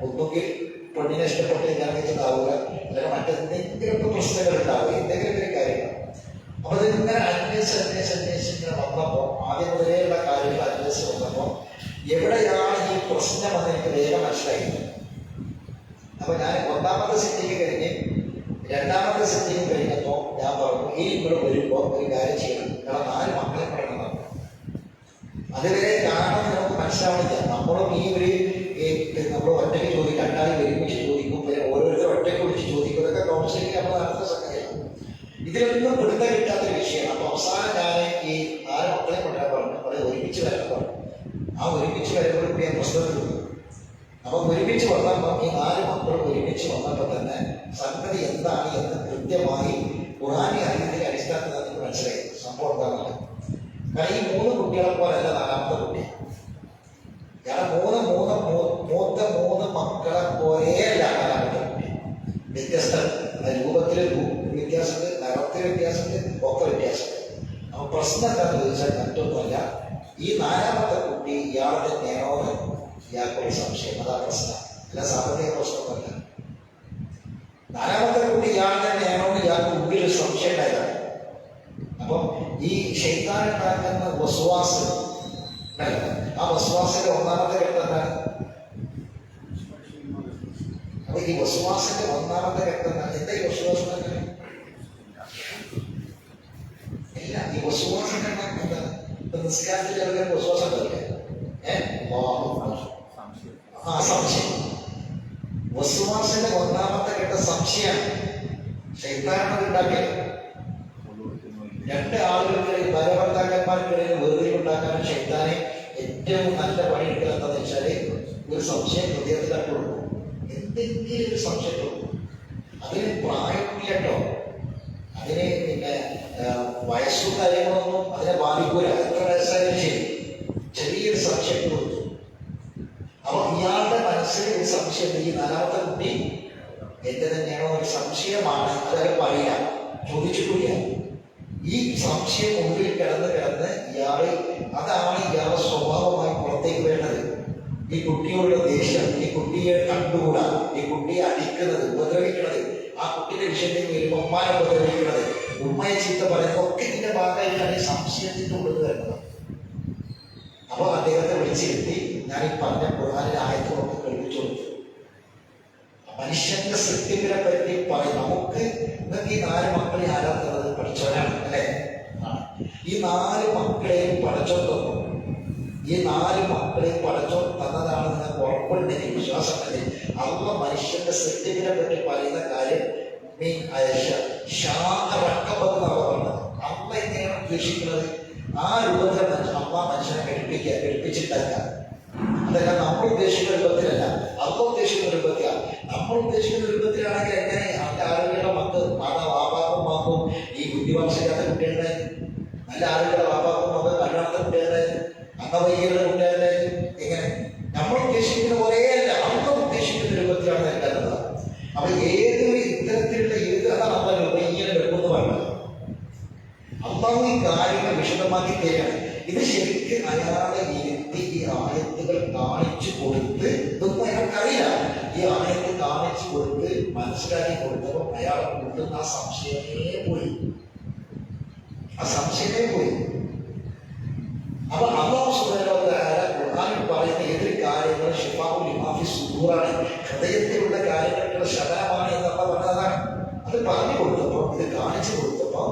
ഒന്നുകിൽ പെണ്ണിനെ ഇഷ്ടപ്പെട്ട് കല്യാണം കഴിച്ചതാവുക, അല്ലെങ്കിൽ മറ്റെന്തെങ്കിലുമൊക്കെ പ്രശ്നങ്ങൾ ഉണ്ടാവുക, എന്തെങ്കിലും ഒരു കാര്യങ്ങൾ. അപ്പൊ ഇതിങ്ങനെ അന്വേഷിച്ചിങ്ങനെ വന്നപ്പോൾ ആദ്യം മുതലേയുള്ള കാര്യങ്ങൾ അന്വേഷിച്ച് വന്നപ്പോൾ എവിടെയാണ് ഈ പ്രശ്നം എന്ന് എനിക്ക് വേഗം മനസ്സിലായത്. അപ്പൊ ഞാൻ 1ാമത്തെ സിറ്റിംഗ് കഴിഞ്ഞ് 2ാമത്തെ സിറ്റിംഗ് കഴിഞ്ഞപ്പോൾ ഞാൻ പറഞ്ഞു, ഈ ഇവിടെ വരുമ്പോൾ ഒരു കാര്യം ചെയ്യണം, കാരണം 4 മക്കളെ പറയണം. അതുവരെ കാരണം നമുക്ക് മനസ്സിലാവണില്ല. നമ്മളും ഈ ഒരു നമ്മൾ ഒറ്റയ്ക്ക് ചോദിക്കും, 2 ആൾ ഒരുമിച്ച് ചോദിക്കും, പിന്നെ ഓരോരുത്തർ ഒറ്റയ്ക്ക് വിളിച്ച് ചോദിക്കും. ഇതൊക്കെ കൗൺസിലിംഗ് നമ്മൾ നടത്തുന്ന സംഗതിയാണ്. ഇതിലൊന്നും പിടുത്തം കിട്ടാത്തൊരു വിഷയമാണ്. അപ്പൊ അവസാനം ഞാൻ ഈ 4 മക്കളെ കൊണ്ടുവരാൻ പറഞ്ഞു, അവിടെ ഒരുമിച്ച് വരാൻ പറഞ്ഞു. ആ ഒരുമിച്ച് വരുമ്പോൾ കൂടി ഞാൻ പ്രശ്നം കൊടുത്തു. അപ്പൊ ഒരുമിച്ച് വന്നപ്പോൾ ഈ 4 മക്കളും ഒരുമിച്ച് വന്നപ്പോൾ തന്നെ സംഗതി എന്താണ് എന്ന് കൃത്യമായി ഖുർആനി അറിവിന്റെ അടിസ്ഥാനത്തിൽ നമുക്ക് മനസ്സിലായി സംഭവം എന്താണെന്ന്. കാരണം ഈ 3 കുട്ടികളെ പോലല്ല 4ാമത്തെ കുട്ടി. ഞാൻ മൂത്ത 3 മക്കളെ പോലെയല്ല 4ാമത്തെ കുട്ടി. വ്യത്യസ്ത രൂപത്തില് വ്യത്യാസമുണ്ട്, നിറത്തിൽ വ്യത്യാസമുണ്ട്, ഒക്കെ വ്യത്യാസമുണ്ട്. അപ്പൊ പ്രശ്നം എന്താണെന്ന് ചോദിച്ചാൽ മറ്റൊന്നുമല്ല, ഈ 4ാമത്തെ കുട്ടി ഇയാളെ തന്നെയാണോ ഇയാൾക്കൊരു സംശയം. അതാ പ്രശ്നം, അല്ല സാമ്പത്തിക പ്രശ്നമൊന്നുമല്ല. 4ാമത്തെ കുട്ടി ഇയാൾ തന്നെയാണോ ഇയാൾക്ക് ഉള്ളിൽ ഒരു സംശയം ഉണ്ടായതാണ്. അപ്പം ഈ ശൈത്താൻ ഉണ്ടാക്കുന്ന വസ്വാസ്, ആ വസ്വാസിന്റെ 1ാമത്തെ ഘട്ടം എന്താണ്? അപ്പൊ ഈ വസ്വാസിന്റെ 1ാമത്തെ ഘട്ടം എന്താണ്? എന്താ ഈ വസ്വാസം? ഇല്ല, ഈ വസ്വാസിന്റെ എന്താണ്? ഇപ്പൊ നിസ്കാരത്തിൽ അവർക്ക് വസ്വാസം തരില്ല. സംശയം. വസ്വാസിന്റെ 1ാമത്തെ ഘട്ടം സംശയമാണ്. ശൈത്താനാണ് ഉണ്ടാക്കിയത്. 2 ആളുകൾക്കിടയിൽ, ഭാര്യഭർത്താക്കന്മാർക്കിടയിൽ വേർതിരിവുണ്ടാക്കാനും ശൈത്താനെ ഏറ്റവും നല്ല പണിയെടുക്കുക എന്താണെന്ന് വെച്ചാൽ ഒരു സംശയം ഹൃദയത്തിൽ കൊടുക്കും. എന്തെങ്കിലും ഒരു സംശയം കൊടുക്കും. അതിന് പ്രായമില്ല കേട്ടോ, അതിന് വയസ്സും കാര്യങ്ങളൊന്നും അതിനെ ബാധിക്കൂല. എത്ര വയസ്സായാലും ശരി, ചെറിയൊരു സംശയം കൊടുത്തു. അപ്പൊ ഇയാളുടെ മനസ്സിൽ ഒരു സംശയം, ഈ 4ാമത്തെ കുട്ടി എന്റെ തന്നെയാണോ ഒരു സംശയമാണ്. അതൊക്കെ പറയാം, ചോദിച്ചിട്ടില്ല. ഈ സംശയം ഉള്ളിൽ കിടന്ന് ഇയാള്, അതാണ് ഇയാളുടെ സ്വഭാവമായി പുറത്തേക്ക് വേണ്ടത്. ഈ കുട്ടിയോടുള്ള ദേഷ്യം, ഈ കുട്ടിയെ കണ്ടുകൂടാ, ഈ കുട്ടിയെ അടിക്കുന്നത്, ഉപദ്രവിക്കുന്നത്, ആ കുട്ടിയുടെ വിഷയത്തിൽ വരുമ്പോൾ ഉമ്മാനെ ഉപദ്രവിക്കുന്നത്, ഉമ്മയെ ചീത്ത പറയുന്നത് ഒക്കെ ഇതിന്റെ ഭാഗമായിട്ടാണ് ഈ സംശയത്തിന്റെ ഉള്ളിൽ വരുന്നത്. അപ്പൊ അദ്ദേഹത്തെ വിളിച്ചിരുത്തി ഞാൻ ഈ പറഞ്ഞ ഖുർആനിലെ ആയത്തുകളൊക്കെ കേൾപ്പിച്ചു കൊടുത്തു. മനുഷ്യന്റെ സൃഷ്ടിപ്പിനെ പറ്റി പറയും. നമുക്ക് നിങ്ങൾക്ക് ഈ 4 മക്കളെ ആരാധനത് പഠിച്ചവരാണ് അല്ലെ? ഈ 4 മക്കളെയും പഠിച്ചോ തന്നു. ഈ 4 മക്കളെയും പഠിച്ചോ തന്നതാണ് നിങ്ങൾക്ക് ഉറപ്പുണ്ടെങ്കിൽ, വിശ്വാസം ഉണ്ടെങ്കിൽ, അള്ള മനുഷ്യന്റെ സൃഷ്ടിപ്പിനെ പറ്റി പറയുന്ന കാര്യം മീൻ അയശ ഷാറക്കബെന്നാണ് പറഞ്ഞത്. അമ്മ എങ്ങനെയാണ് ഉദ്ദേശിക്കുന്നത്? ആ രൂപത്തിൽ അമ്മ മനുഷ്യനെ പഠിപ്പിച്ചിട്ടല്ല. അതല്ല നമ്മൾ ഉദ്ദേശിക്കുന്ന രൂപത്തിലല്ല, അമ്മ ഉദ്ദേശിക്കുന്ന രൂപത്തിലാണ്. നമ്മൾ ഉദ്ദേശിക്കുന്ന രൂപത്തിലാണെങ്കിൽ എങ്ങനെ അവന്റെ ആരോഗ്യമുള്ള വാപ്പാക്കും ഈ ബുദ്ധിവംശിക്കാത്ത കുട്ടികളുടെ നല്ല ആരോഗ്യമുള്ള വാപ്പാക്കും കല്യാണത്തെ കുട്ടികളുടെ അംഗവൈകല്യമുള്ള കുട്ടികളുടെ എങ്ങനെ നമ്മൾ ഉദ്ദേശിക്കുന്ന പോലെയല്ല, അമ്മ ഉദ്ദേശിക്കുന്ന രൂപത്തിലാണ് നൽകുന്നത്. അപ്പൊ ഏതൊരു ഇത്തരത്തിലുള്ള അതാണ് നമ്മൾ ഇങ്ങനെ വെക്കുമെന്ന് പറഞ്ഞത്. അള്ളാഹു ഈ കാര്യങ്ങൾ വിശദമാക്കി തരികയാണ്. ഇത് ശരിക്കും അയാളെ ഇരുത്തി ഈ ആയത്തുകൾ കാണിച്ചു കൊടുത്ത്, ഇതൊന്നും അയാൾക്കറിയില്ല, ഈ ആയത്ത് കാണിച്ചു കൊടുത്ത് മനസ്സിലാക്കി കൊടുത്തപ്പോൾ അയാളെ കൊണ്ടുന്ന ആ സംശയമേ പോയി. അപ്പൊ അല്ലാഹു സുബ്ഹാനഹു വ തആല ഖുർആനിൽ പറയുന്ന ഏതൊരു കാര്യങ്ങളും ശിഫാഉ ലിമാ ഫി സുദൂറാണ്, ഹൃദയത്തിലുള്ള കാര്യങ്ങൾക്കുള്ള ശമനമാണ് എന്നുള്ള പറഞ്ഞതാണ്. അത് പറഞ്ഞു കൊടുത്തപ്പോൾ, ഇത് കാണിച്ചു കൊടുത്തപ്പോൾ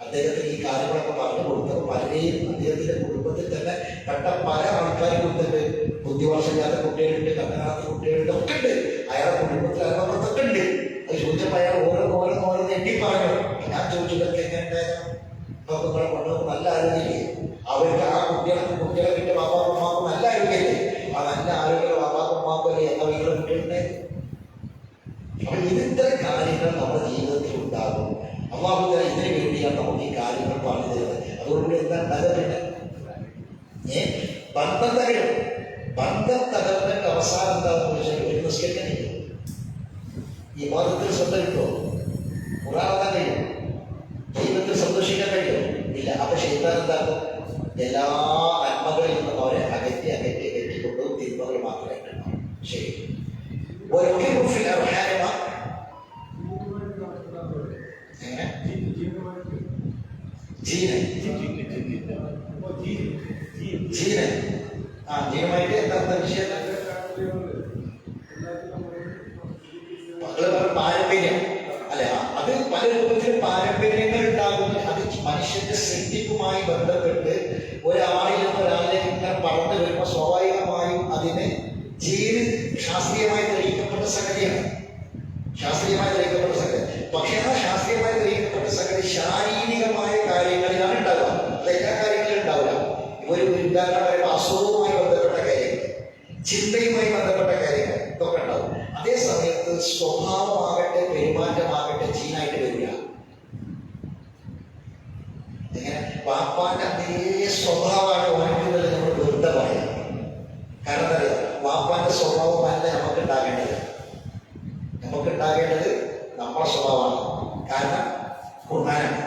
അദ്ദേഹത്തിന് ഈ കാര്യങ്ങളൊക്കെ പറഞ്ഞു കൊടുത്തപ്പോൾ പലരെയും അദ്ദേഹത്തിന്റെ കുടുംബത്തിൽ തന്നെ പെട്ട പല ആൾക്കാരും കൊടുത്തിട്ട് ബുദ്ധിവർഷമില്ലാത്ത കുട്ടികളുണ്ട്, കണ്ണനാത്ത കുട്ടികളുണ്ട്, ഒക്കെ ഉണ്ട്. അയാളുടെ കുടുംബത്തിൽ അയൽപക്കത്തൊക്കെ ഉണ്ട്. അത് ചോദിച്ചപ്പോൾ അയാൾ ഓരോന്ന് എണ്ണി പറഞ്ഞു. ഞാൻ ചോദിച്ചതൊക്കെ എങ്ങനെ ഉണ്ടായിരുന്നു? അപ്പൊ നിങ്ങളെ കൊണ്ടുപോകും നല്ല ആരോഗ്യമില്ലേ? അവർക്ക് ആ കുട്ടികളെ കിട്ടിയ വാപ്പാക്കുമാക്കും നല്ല ആരോഗ്യമില്ലേ? ആ നല്ല ആരോഗ്യമുള്ള വാപ്പാക്കുമാക്കല്ലേ എന്ന വീട്ടിലെ കുട്ടികളുണ്ടായിരുന്നു. അപ്പൊ ഇതിന്റെ കാര്യങ്ങൾ നമ്മുടെ ജീവിതത്തിൽ ഉണ്ടാകും. അള്ളാഹു തആല ഇതിനു വേണ്ടിയാണ് നമുക്ക് ഈ കാര്യങ്ങൾ പറഞ്ഞു തരുന്നത്. അതുകൊണ്ട് എന്താ പിന്നെ ബന്ധം തകർന്നിട്ട് അവസാനം എന്താണെന്ന് ചോദിച്ചാൽ ഒരു നിസ്കരിക്കാനില്ല, ഈ വാദത്തിൽ ശ്രദ്ധ കിട്ടുമോ? ഖുർആൻ കഴിയും, ദൈവത്തിൽ സന്തോഷിക്കാൻ കഴിയുമോ? ഇല്ല. അപ്പൊ ശൈത്താൻ എന്താക്കും? എല്ലാ നന്മകളിൽ നിന്നും അവരെ അകറ്റിക്കൊണ്ടും തിന്മകൾ മാത്രമേ ഉണ്ടാവും. ശരി. ജീവമായിട്ട് എന്താ വിഷയം? പാരമ്പര്യം അല്ലെ? അത് പല രൂപത്തിൽ പാരമ്പര്യങ്ങൾ ഉണ്ടാകുന്നു. അത് മനുഷ്യന്റെ സൃഷ്ടിപ്പുമായി ബന്ധപ്പെട്ട് ഒരാളിൽ നിന്ന് ഒരാളിലേക്ക് ഇങ്ങനെ പറന്നു വരുമ്പോൾ സ്വാഭാവികമായും അതിന് ശാസ്ത്രീയമായി തെളിയിക്കപ്പെട്ട സംഗതിയാണ്. പക്ഷെ ആ ശാസ്ത്രീയമായി തെളിയിക്കപ്പെട്ട സംഗതി ശാരീരികമായ കാര്യങ്ങളിലാണ് ഉണ്ടാവുക. അതെല്ലാ കാര്യങ്ങളിലും ഉണ്ടാവില്ല. ഒരു ഉദാഹരണം പറയുമ്പോൾ അസുഖവുമായി ബന്ധപ്പെട്ട കാര്യങ്ങൾ, ചിന്തയുമായി ബന്ധപ്പെട്ട കാര്യങ്ങൾ ഇതൊക്കെ ഉണ്ടാവും. അതേ സമയത്ത് സ്വഭാവമാകട്ടെ പെരുമാറ്റമാകട്ടെ ജീനായിട്ട് വരിക. എങ്ങനെ? വാപ്പാന്റെ അതേ സ്വഭാവമാണ് ഓർക്കുന്നത് നമ്മൾ വെറുതെ പറയാം. കാരണം എന്താ പറയുക? വാപ്പാന്റെ സ്വഭാവമല്ല നമുക്കുണ്ടാകേണ്ടത് നമ്മുടെ സ്വഭാവമാണ്. കാരണം ഖുർആനാണ്.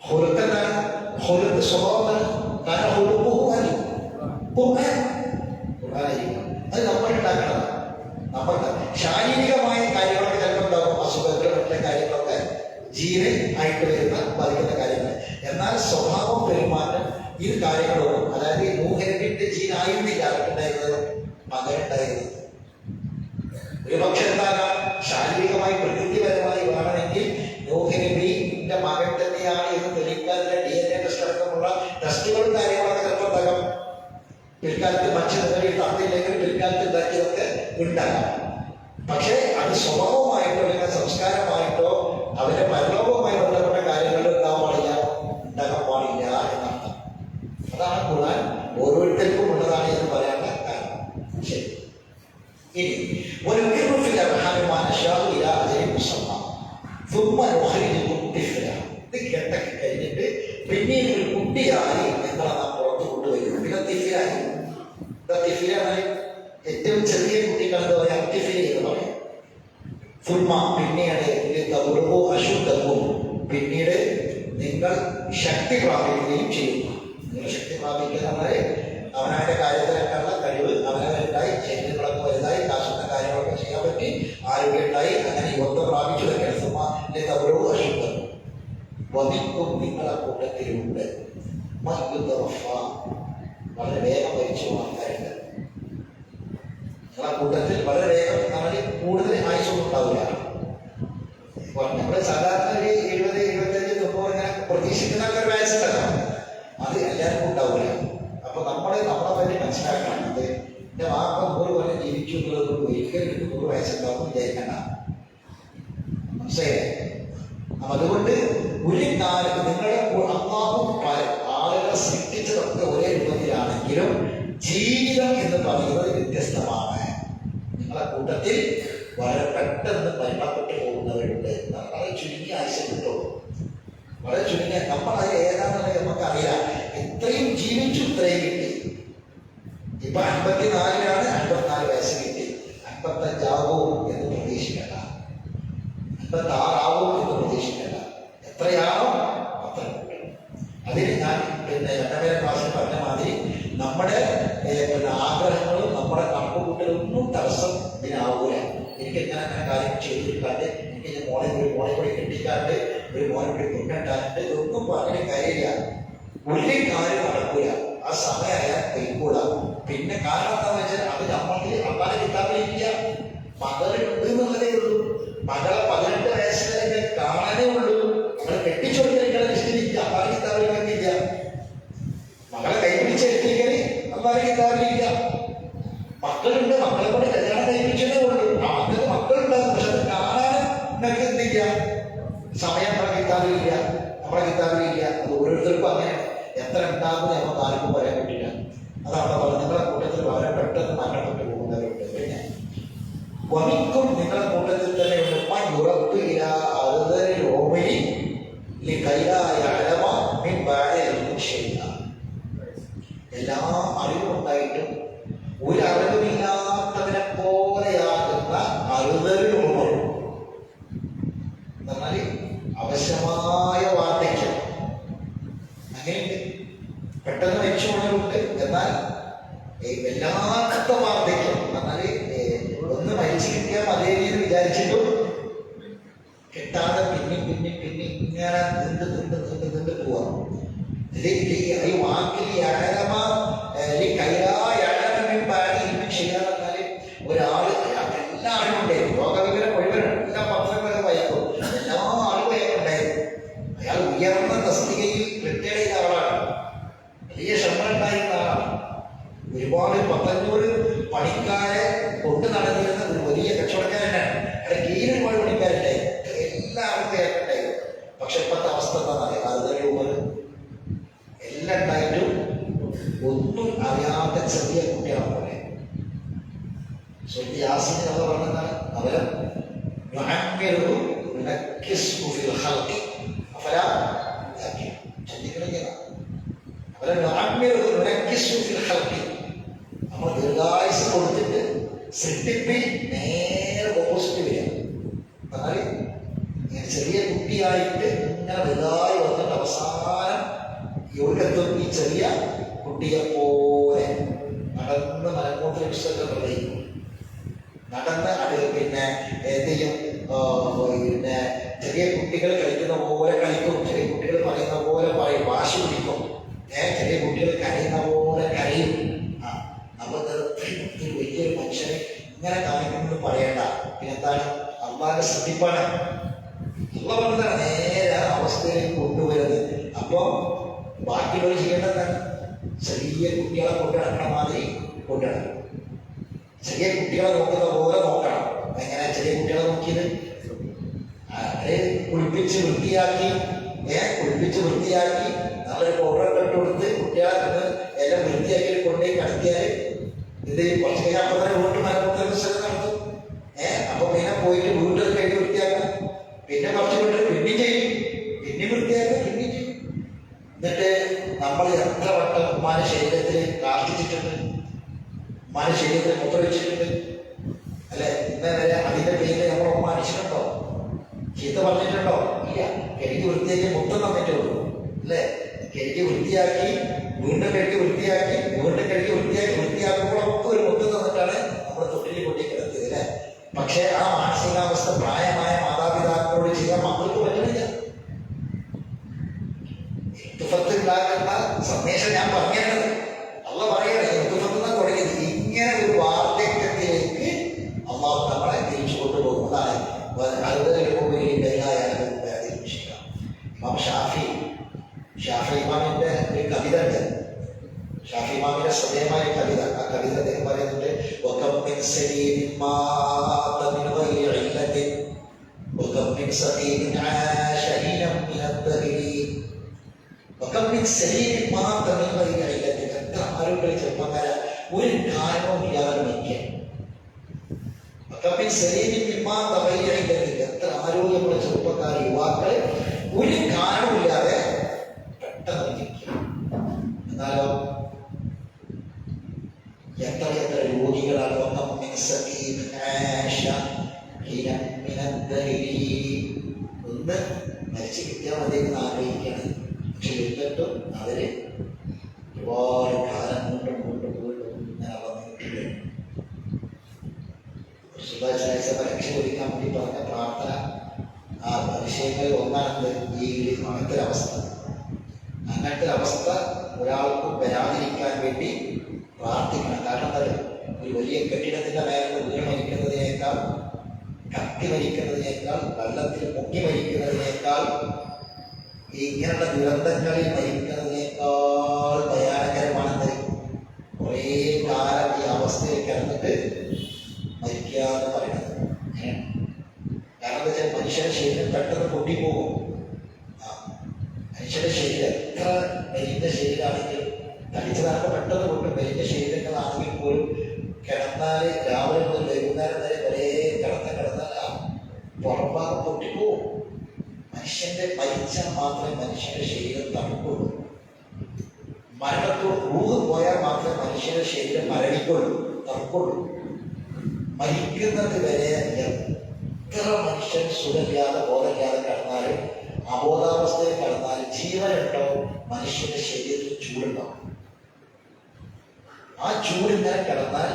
ഹുലുക്ക് എന്താണ്? ഹുലുക്ക് സ്വഭാവമാണ്. കാരണം ഖുർആനായിരിക്കും. അത് നമ്മൾ ഉണ്ടാക്കേണ്ടതാണ്. ശാരീരികമായ കാര്യങ്ങളൊക്കെ ചിലപ്പോൾ ഉണ്ടാകും, അസുഖങ്ങൾ മറ്റുള്ള കാര്യങ്ങളൊക്കെ ജീവൻ ആയിട്ട് ബാധിക്കുന്ന കാര്യങ്ങൾ. എന്നാൽ സ്വഭാവം പെരുമാറ്റം ഈ കാര്യങ്ങളോടും, അതായത് നൂഹ് നബിയുടെ ജീൻ ആയിരുന്നില്ല അവരുണ്ടായിരുന്നത്, മകനുണ്ടായിരുന്നത്. ഒരു പക്ഷെ എന്താകാം, ശാരീരികമായി പ്രകൃതിപരമായി വേണമെങ്കിൽ നൂഹ് നബിയുടെ മകൻ തന്നെയാണ് എന്ന് തെളിയിക്കാനുള്ള DNA ടെസ്റ്റ് അടക്കമുള്ള ടെസ്റ്റുകളും കാര്യങ്ങളൊക്കെ ചിലപ്പോൾ ഉണ്ടാകാം. പിൽക്കാലത്ത് മനുഷ്യർ തന്നില്ലെങ്കിൽ പിൽക്കാലത്ത് ഉണ്ടാക്കിയതൊക്കെ ഉണ്ടാകാം. പക്ഷേ അത് സ്വഭാവമായിട്ടോ അല്ലെങ്കിൽ സംസ്കാരമായിട്ടോ അവരുടെ പരലോകവുമായി ബന്ധപ്പെട്ട കാര്യങ്ങളിൽ ഉണ്ടാകാൻ പാടില്ല എന്നാണ്. അതാണ് ഖുർആൻ ഓരോരുത്തർക്കും ഉള്ളതാണ് എന്ന് പറയാൻ കാരണം. ശരി. ഇനി ഒരു ഇത് കേട്ടൊക്കെ കഴിഞ്ഞിട്ട് പിന്നീട് ഒരു കുട്ടിയായി നിങ്ങളെ നാം പുറത്തു കൊണ്ടുവരും. പിന്നെ തിഫിലായി ഏറ്റവും ചെറിയ കുട്ടികൾ എന്താ പറയാ? തിഫിലി എന്ന് പറയും. പിന്നീട് നിങ്ങൾ ശക്തി പ്രാപിക്കുകയും ചെയ്യുന്നു. നിങ്ങൾ ശക്തി പ്രാപിക്കുക എന്നാൽ അവനവന്റെ കാര്യത്തിലൊക്കെയുള്ള കഴിവ് അവനവനുണ്ടായി, ശരീരങ്ങളൊക്കെ വലുതായി, കാശുന്ന കാര്യങ്ങളൊക്കെ ചെയ്യാൻ പറ്റി, ആരോഗ്യം ഉണ്ടായി, അങ്ങനെ യുവത്വം പ്രാപിച്ചു വയ്ക്കണം. തൗരവും അശുദ്ധം വധിക്കും നിങ്ങളെ കൂട്ടത്തിലുണ്ട്. വളരെ വേഗം മരിച്ചു ആൾക്കാരുണ്ട് നിങ്ങളെ കൂട്ടത്തിൽ. വളരെ വേഗം നമ്മൾ കൂടുതൽ ആയുസൊന്നും ഉണ്ടാവില്ല. നമ്മള് സാധാരണ ഒരു 70, 75, 90 ഇങ്ങനെ പ്രതീക്ഷിക്കുന്ന ഒരു വയസ്സുണ്ടല്ലോ, അത് എല്ലാവർക്കും ഉണ്ടാവില്ല. അപ്പൊ നമ്മളെ പറ്റി മനസ്സിലാക്കണം. അത് എന്റെ വാപ്പ 100 കൊല്ലം ജീവിച്ചു എന്നുള്ളത് കൊണ്ട് ഒരിക്കലും 100 വയസ്സുണ്ടാവും വിചാരിക്കണ്ട. ശരി. അതുകൊണ്ട് ഒരു കാലം നിങ്ങളെ അള്ളാഹു ആളുകളെ സൃഷ്ടിച്ചതൊക്കെ ഒരേ രൂപത്തിലാണെങ്കിലും ജീവിതം എന്ന് പറയുന്നത് വ്യത്യസ്തമാണ്. നിങ്ങളെ കൂട്ടത്തിൽ വളരെ പെട്ടെന്ന് മരണപ്പെട്ടു പോകുന്നവരുണ്ട്. വളരെ ചുരുങ്ങി ആവശ്യപ്പെട്ടു, വളരെ ചുരുങ്ങിയ. നമ്മളത് ഏതാണെന്ന് നമുക്കറിയാം. ഇത്രയും ജീവിച്ചു, ഇത്രയും കിട്ടി. ഇപ്പൊ 54 54 വയസ്സ് കിട്ടി. 55 ആവും എന്ന് പ്രതീക്ഷിക്കണ്ട, 56 ആവും എന്ന് പ്രതീക്ഷിക്കണ്ട. എത്രയാണോ അത്ര. അതിന് ഞാൻ രണ്ടാമത്തെ ക്ലാസ്സിൽ പറഞ്ഞ മാതിരി നമ്മുടെ ആഗ്രഹങ്ങളും നമ്മുടെ കണക്കുകൂട്ടലൊന്നും തടസ്സം ഇതിനാവൂല. എനിക്ക് ഞാൻ അങ്ങനെ കാര്യം ചെയ്തിരിക്കാണ്ട്, എനിക്ക് ഒരു മോനെ കൂടി കെട്ടിക്കാണ്ട്, ഒരു മോനെ കൂടി കൊണ്ടിട്ടാണ്ട്, ഇതൊന്നും പറഞ്ഞ കാര്യമില്ല. ഒരു കാര്യം നടക്കൂല. ആ സമയമായാൽ കഴിക്കൂടാ. പിന്നെ കാരണം എന്താണെന്ന് വെച്ചാൽ അത് നമ്മൾക്ക് അമ്മാരെ കിട്ടാറില്ല. മകളുണ്ട് എന്നുള്ളതേ ഉള്ളൂ. മകളെ 18 വയസ്സ് വരെ കാണാനേ ഉള്ളൂ. മകളെ കെട്ടിച്ചോടിക്കാൻ ഇഷ്ടമില്ല, അമ്മാരെ കിട്ടാറില്ല. മകളെ കൈപിടിച്ചെടുത്തിരിക്കാൻ അമ്മാരെ കിട്ടാറില്ല. മക്കളുണ്ട്, മക്കളെ കൊണ്ട് കല്യാണം കഴിപ്പിച്ചതേ ഉള്ളൂ. ആ മക്കളുണ്ടാകും, പക്ഷെ അത് കാണാനും നിങ്ങൾക്ക് എന്തില്ല, സമയം നമ്മളെ കിട്ടാറില്ല, നമ്മളെ കിട്ടാറില്ല. അത് ഓരോരുത്തർക്കും അങ്ങനെയാണ്. എത്ര ഉണ്ടാകുന്ന നമുക്ക് ആർക്കും പറയാൻ പറ്റില്ല. അതാണ് പറഞ്ഞത്. നിങ്ങളുടെ കൂട്ടത്തിൽ വളരെ പെട്ടെന്ന് മരണപ്പെട്ടു പോകുന്നവരുണ്ട്. പിന്നെ വമിക്കും നിങ്ങളുടെ കൂട്ടത്തിൽ തന്നെയുണ്ട് എല്ലാ അറിവും ഉണ്ടായിട്ടും ഒരു അറിവില്ലാത്തവനെ പോലെയാകുന്ന അറുതലുകളും എന്നാൽ അവശ്യമായ വാർദ്ധക്യം. അങ്ങനെയുണ്ട്. പെട്ടെന്ന് മരിച്ചുകൊണ്ടവരുണ്ട്. എന്നാൽ വല്ലാത്ത വാർദ്ധക്യം. എന്നാൽ ഒന്ന് മരിച്ചു കിട്ടിയാൽ അതേ രീതി വിചാരിച്ചിട്ടും കിട്ടാതെ പിന്നെ ഇങ്ങനെ നീണ്ട് പോവാം. ഈ വാക്കിൽ ചെയ്യാറെന്നാല് ഒരാള് എല്ലാ ആളും ഉണ്ടായിരുന്നു. ലോകവിവരം മുഴുവൻ എല്ലാ പത്രങ്ങളും വായിക്കും. എല്ലാ ആളും അയാളുണ്ടായിരുന്നു. അയാൾ ഉയർന്ന തസ്തികയിൽ റിട്ടയർഡ് ചെയ്ത ആളാണ്. വലിയ ശമ്പളം ഉണ്ടായിരുന്ന ആളാണ്. ഒരുപാട് 1500 പണിക്കാരെ കൊണ്ടു നടന്നിരുന്ന ഒരു വലിയ കച്ചവടക്കാരനാണ്. അയാളെ കീഴിൽ ഒരുപാട് പണിക്കാരുണ്ടായിരുന്നു. എല്ലാവർക്കും അയാൾക്കുണ്ടായിരുന്നു. പക്ഷെ ഇപ്പോഴത്തെ അവസ്ഥ എന്താണെന്നറിയാം. 60 രൂപ എല്ലാം ഉണ്ടായിട്ടും ഒന്നും അറിയാത്ത ചെറിയ കുട്ടികളെ പോലെ. യാസീൻ എന്ന് പറഞ്ഞതാണ് അവരെ നമ്മൾ ദീർഘായുസ് കൊടുത്തിട്ട് സൃഷ്ടിപ്പിൽ നേരെ ഓപ്പോസിറ്റ് വരിക. എന്നാൽ ഇങ്ങനെ ചെറിയ കുട്ടിയായിട്ട് ഇങ്ങനെ വലുതായി വന്നിട്ട് അവസാനം എവിടെത്തും ഈ ചെറിയ കുട്ടിയെ പോലെ നടന്ന് മലമൂത്ര വിസർജനം നിർവഹിക്കും. നടന്ന് അത് പിന്നെ എന്ത് ചെയ്യും, പിന്നെ ചെറിയ കുട്ടികൾ കളിക്കുന്ന പോലെ കളിക്കും. ചെറിയ കുട്ടികൾ പറയുന്ന പോലെ പറയും, വാശി പിടിക്കും. ചെറിയ കുട്ടികൾ കരയുന്ന പോലെ കരയും. നമുക്ക് വലിയൊരു മനുഷ്യനെ ഇങ്ങനെ കാണിക്കുന്നത് പറയണ്ട. പിന്നെന്താണ്, അള്ളാന്റെ ശ്രദ്ധിപ്പാണ്. അള്ള പറഞ്ഞാൽ നേരെ അവസ്ഥയിലേക്ക് കൊണ്ടുവരുന്നത്. അപ്പൊ ബാക്കിയുള്ളവർ ചെയ്യേണ്ടതാണ് ചെറിയ കുട്ടികളെ കൊണ്ടു നടക്കണ മാതിരി കൊണ്ടു നടക്കണം. ചെറിയ കുട്ടികളെ നോക്കുന്ന പോലെ നോക്കണം. എങ്ങനെ ചെറിയ കുട്ടികളെ നോക്കിയത്? കുളിപ്പിച്ച് വൃത്തിയാക്കി നല്ലൊരു പൗഡറൊക്കെ ഇട്ട് കൊടുത്ത് കുട്ടികളെ എല്ലാം വൃത്തിയാക്കി കൊണ്ടുപോയി കടത്തിയാൽ ഇത് കുറച്ച് കഴിഞ്ഞാൽ അപ്പൊ തന്നെ വീണ്ടും മലമൂത്ര വിസർജനം നടത്തും. അപ്പൊ പിന്നെ പോയിട്ട് വീട്ടിൽ കഴിഞ്ഞ് വൃത്തിയാക്കണം. പിന്നെ കുറച്ച് വീട്ടിൽ പിന്നെയും ചെയ്യും, പിന്നെ വൃത്തിയാക്കും, പിന്നെയും ചെയ്യും. എന്നിട്ട് നമ്മൾ എത്ര വട്ടം ഉമ്മാന്റെ ശരീരത്തിൽ പ്രാർത്ഥിച്ചിട്ടുണ്ട്, ഉമ്മാന്റെ ശരീരത്തിൽ മുദ്രവെച്ചിട്ടുണ്ട് അല്ലെ? ഇന്നേ വരെ അതിന്റെ പേരിൽ നമ്മൾ ഉമ്മ അടിച്ചിട്ടുണ്ടോ, ചീത്ത പറഞ്ഞിട്ടുണ്ടോ? ഇല്ല. കഴുകി വൃത്തിയാക്കി മുത്തം തന്നിട്ടുള്ളൂ അല്ലെ? കഴുകി വൃത്തിയാക്കി വീണ്ടും കഴുകി വൃത്തിയാക്കുമ്പോഴൊക്കെ ഒരു മുത്തം തന്നിട്ടാണ് നമ്മൾ തൊട്ടിൽ കൊട്ടി കിടത്തിയത് അല്ലെ? പക്ഷെ ആ മാനസികാവസ്ഥ പ്രായമായ മാതാപിതാക്കളോട് ചെയ്യാൻ മക്കൾക്ക് പറ്റുന്നില്ല. ഉണ്ടാകുന്ന സന്ദേശം ഞാൻ പറഞ്ഞത് അള്ള പറയണേ. തുടങ്ങിയത് ഇങ്ങനെ ഒരു വാർദ്ധക്യത്തിലേക്ക് അള്ളാഹു നമ്മളെ തിരിച്ചു കൊണ്ടുപോകുന്നതാണ്. ഷാഫി ഇമാമിന്റെ ഒരു കവിത ഉണ്ട്. ഷാഫി ഇമാമിന്റെ ശ്രദ്ധേയമായ കവിത. ആ കവിത അദ്ദേഹം പറയുന്നുണ്ട്, എത്ര ആരോഗ്യ ചെറുപ്പക്കാര ഒരു കാരണവും ഇല്ലാതെ മരിക്കാൻ. എത്ര ആരോഗ്യമുള്ള ചെറുപ്പക്കാർ യുവാക്കൾ ഒരു കാരണമില്ലാതെ പെട്ടെന്ന് മരിക്കും. എന്നാലോ എത്ര രോഗികളാണ് ഒന്ന് മരിച്ചു കിട്ടിയാൽ മതി എന്ന് ആഗ്രഹിക്കുകയാണ്. പക്ഷെ എന്നിട്ടും അവര് ഒരുപാട് കാലം വീണ്ടും ഇങ്ങനെ വന്നിട്ടുണ്ട്. രക്ഷപ്പെടുത്താൻ വേണ്ടി പറഞ്ഞ പ്രാർത്ഥന ആ വിഷയങ്ങളിൽ ഒന്നാണെന്ന് ഈ അങ്ങനത്തെ ഒരവസ്ഥ. അങ്ങനത്തെ ഒരവസ്ഥ ഒരാൾക്കും വരാതിരിക്കാൻ വേണ്ടി പ്രാർത്ഥിക്കണം. കാരണം എന്താ, ഒരു വലിയ കെട്ടിടത്തിന്റെ മേലെ വീണ് മരിക്കുന്നതിനേക്കാൾ, കത്തി മരിക്കുന്നതിനേക്കാൾ, വെള്ളത്തിൽ മുങ്ങി മരിക്കുന്നതിനേക്കാൾ, ഇങ്ങനെയുള്ള ദുരന്തങ്ങളിൽ മരിക്കുന്നതിനേക്കാൾ ഭയാനകരമാണെന്ന് കുറേ കാലം ഈ അവസ്ഥയിൽ കിടന്നിട്ട് മരിക്കുക എന്ന് പറയുന്നത്. കാരണം എന്താ വെച്ചാൽ മനുഷ്യന്റെ ശരീരം പെട്ടെന്ന് പൊട്ടിപ്പോകും. മനുഷ്യന്റെ ശരീരം എത്ര മെലിഞ്ഞ ശരീരമാണെങ്കിലും തടിച്ചതാണെങ്കിൽ പെട്ടെന്ന് പൊട്ടും. മെലിഞ്ഞ ശരീരങ്ങളാണെങ്കിൽ പോലും കിടന്നാൽ രാവിലെ മുതൽ വൈകുന്നേരം വരെ ഒരേ കിടന്നാൽ പുറംഭാഗം പൊട്ടിപ്പോവും. മനുഷ്യന്റെ മരിച്ചാൽ മാത്രമേ മനുഷ്യന്റെ ശരീരം തണുക്കുള്ളൂ. മരണത്തോട് റൂഹ് പോയാൽ മാത്രമേ മനുഷ്യന്റെ ശരീരം മരണിക്കുള്ളൂ, തണുക്കുള്ളൂ. മരിക്കുന്നത് വരെ എത്ര മനുഷ്യൻ സുഖമില്ലാതെ ബോധമില്ലാതെ കിടന്നാലും, അബോധാവസ്ഥയിൽ കിടന്നാലും ജീവനുണ്ടോ മനുഷ്യന്റെ ശരീരത്തിൽ ചൂടുണ്ടാവും. ആ ചൂടിങ്ങനെ കിടന്നാൽ